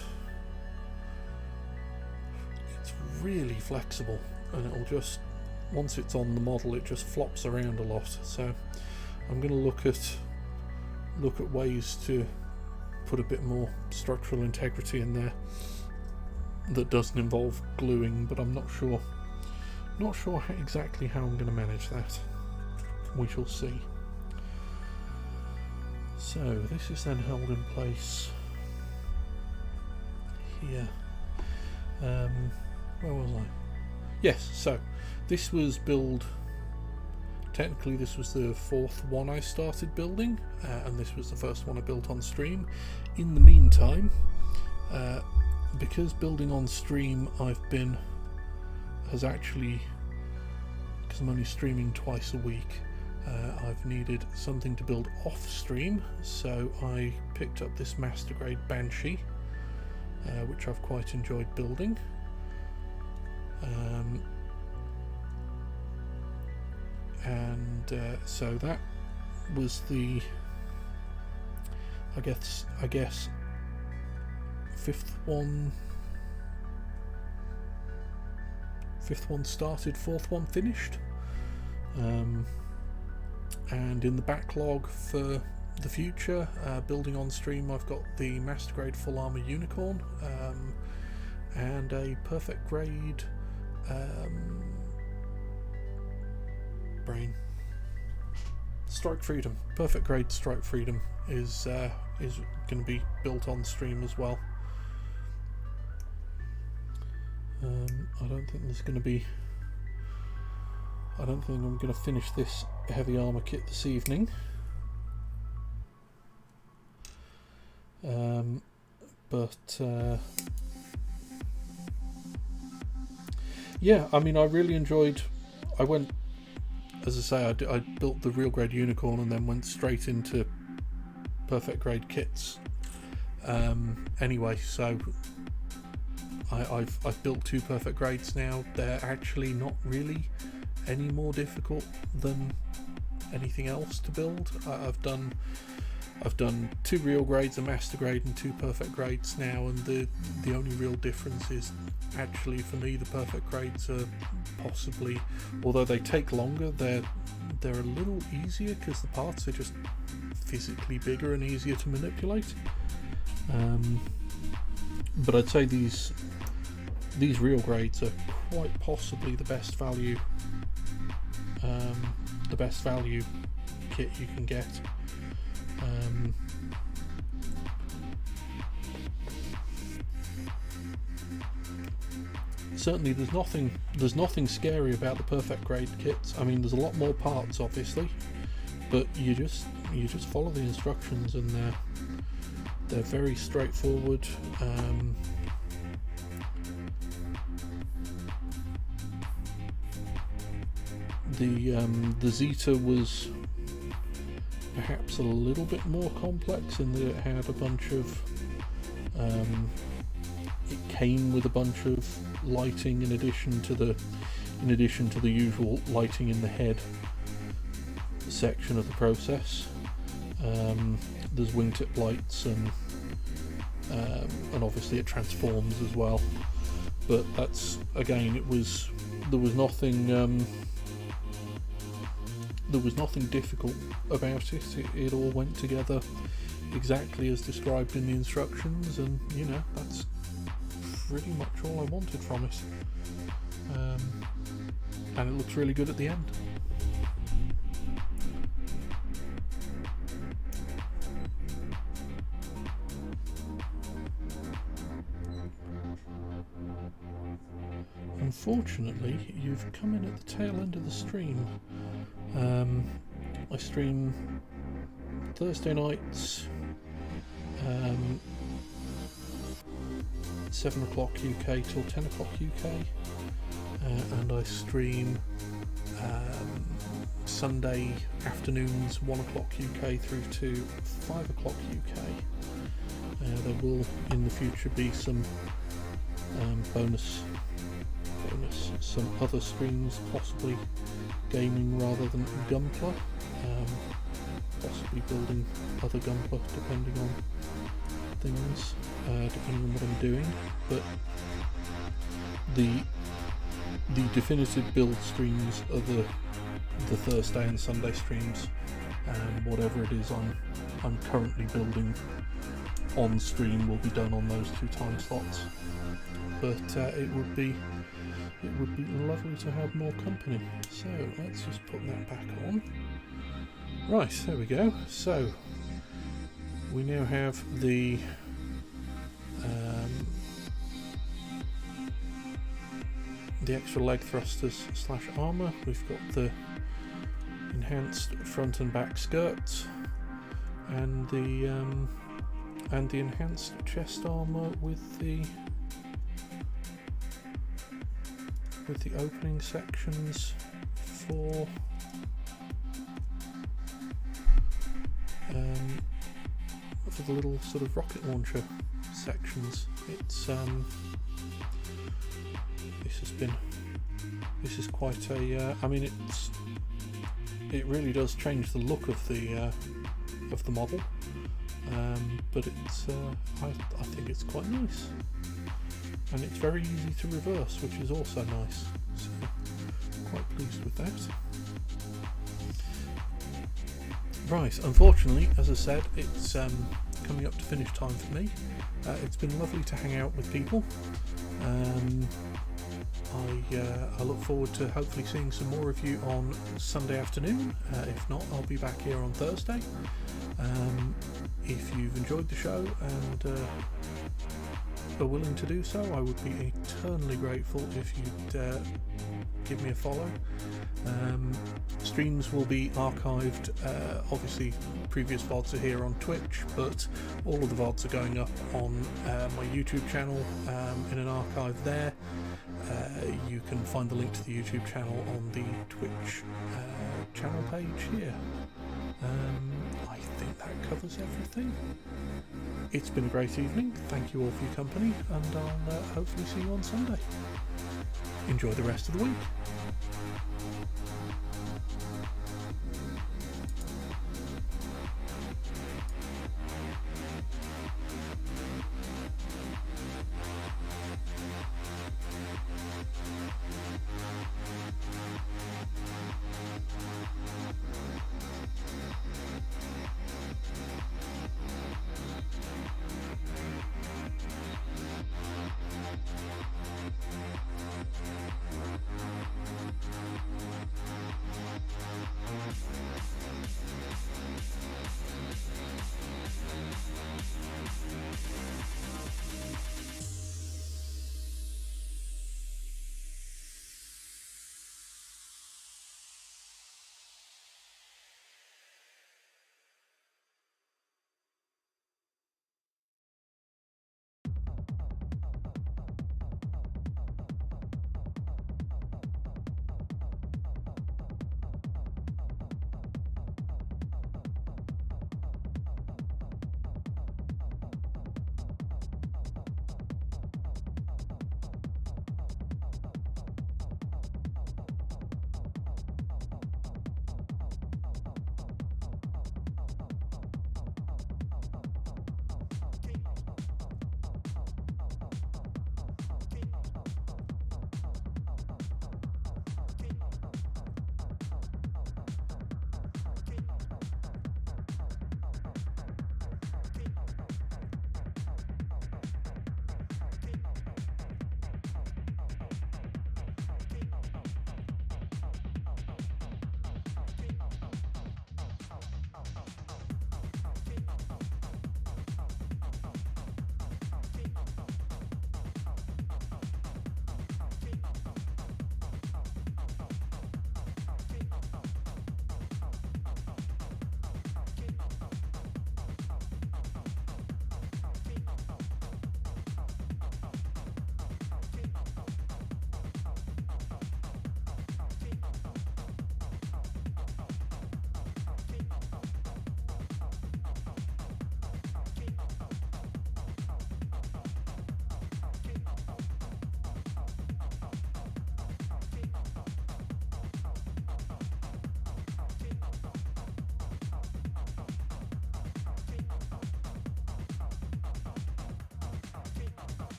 S1: it's really flexible, and it'll just, once it's on the model, it just flops around a lot. So I'm going to look at ways to put a bit more structural integrity in there that doesn't involve gluing, but I'm not sure exactly how I'm going to manage that. We shall see. So this is then held in place here. Where was I? Yes, so this was technically this was the fourth one I started building, and this was the first one I built on stream. In the meantime, because building on stream because I'm only streaming twice a week, I've needed something to build off stream, so I picked up this master grade Banshee, which I've quite enjoyed building. And so that was the, I guess fifth one started, fourth one finished, and in the backlog for the future, building on stream, I've got the master grade full armor unicorn, and a perfect grade Strike Freedom. Perfect grade Strike Freedom is going to be built on stream as well. I don't think I'm going to finish this heavy armor kit this evening. Yeah, I mean, I really enjoyed. I went, as I say, I built the real grade unicorn and then went straight into perfect grade kits. Anyway, so I've built 2 perfect grades now. They're actually not really any more difficult than anything else to build. I've done 2 real grades, a master grade, and 2 perfect grades now, and the only real difference is actually for me the perfect grades are possibly, although they take longer, they're a little easier because the parts are just physically bigger and easier to manipulate. But I'd say these real grades are quite possibly the best value kit you can get. Certainly there's nothing scary about the perfect grade kits. I mean, there's a lot more parts obviously, but you just follow the instructions and they're very straightforward. The Zeta was perhaps a little bit more complex in that it had a bunch of it came with a bunch of lighting in addition to the usual lighting in the head section of the process. There's wingtip lights and obviously it transforms as well, but that's, again, there was nothing difficult about it. It all went together exactly as described in the instructions, and you know, that's pretty much all I wanted from it. And it looks really good at the end. Unfortunately, you've come in at the tail end of the stream. I stream Thursday nights, 7 o'clock UK till 10 o'clock UK, and I stream Sunday afternoons 1 o'clock UK through to 5 o'clock UK. There will in the future be some bonus, some other streams, possibly gaming rather than Gunpla, possibly building other Gunpla depending on things, depending on what I'm doing, but the definitive build streams are the Thursday and Sunday streams, and whatever it is I'm currently building on stream will be done on those 2 time slots. But it would be lovely to have more company. So let's just put that back on. Right, there we go. So we now have the extra leg thrusters / armour. We've got the enhanced front and back skirts, and the enhanced chest armour with the opening sections for the little sort of rocket launcher sections. It's this is quite a I mean, it really does change the look of the model, but it's I think it's quite nice, and it's very easy to reverse, which is also nice, so quite pleased with that. Right, unfortunately, as I said, it's coming up to finish time for me. It's been lovely to hang out with people. I look forward to hopefully seeing some more of you on Sunday afternoon. If not, I'll be back here on Thursday. If you've enjoyed the show and are willing to do so, I would be eternally grateful if you'd give me a follow. Streams will be archived. Obviously, previous VODs are here on Twitch, but all of the VODs are going up on my YouTube channel in an archive there. You can find the link to the YouTube channel on the Twitch channel page here. I think that covers everything. It's been a great evening. Thank you all for your company, and I'll hopefully see you on Sunday. Enjoy the rest of the week.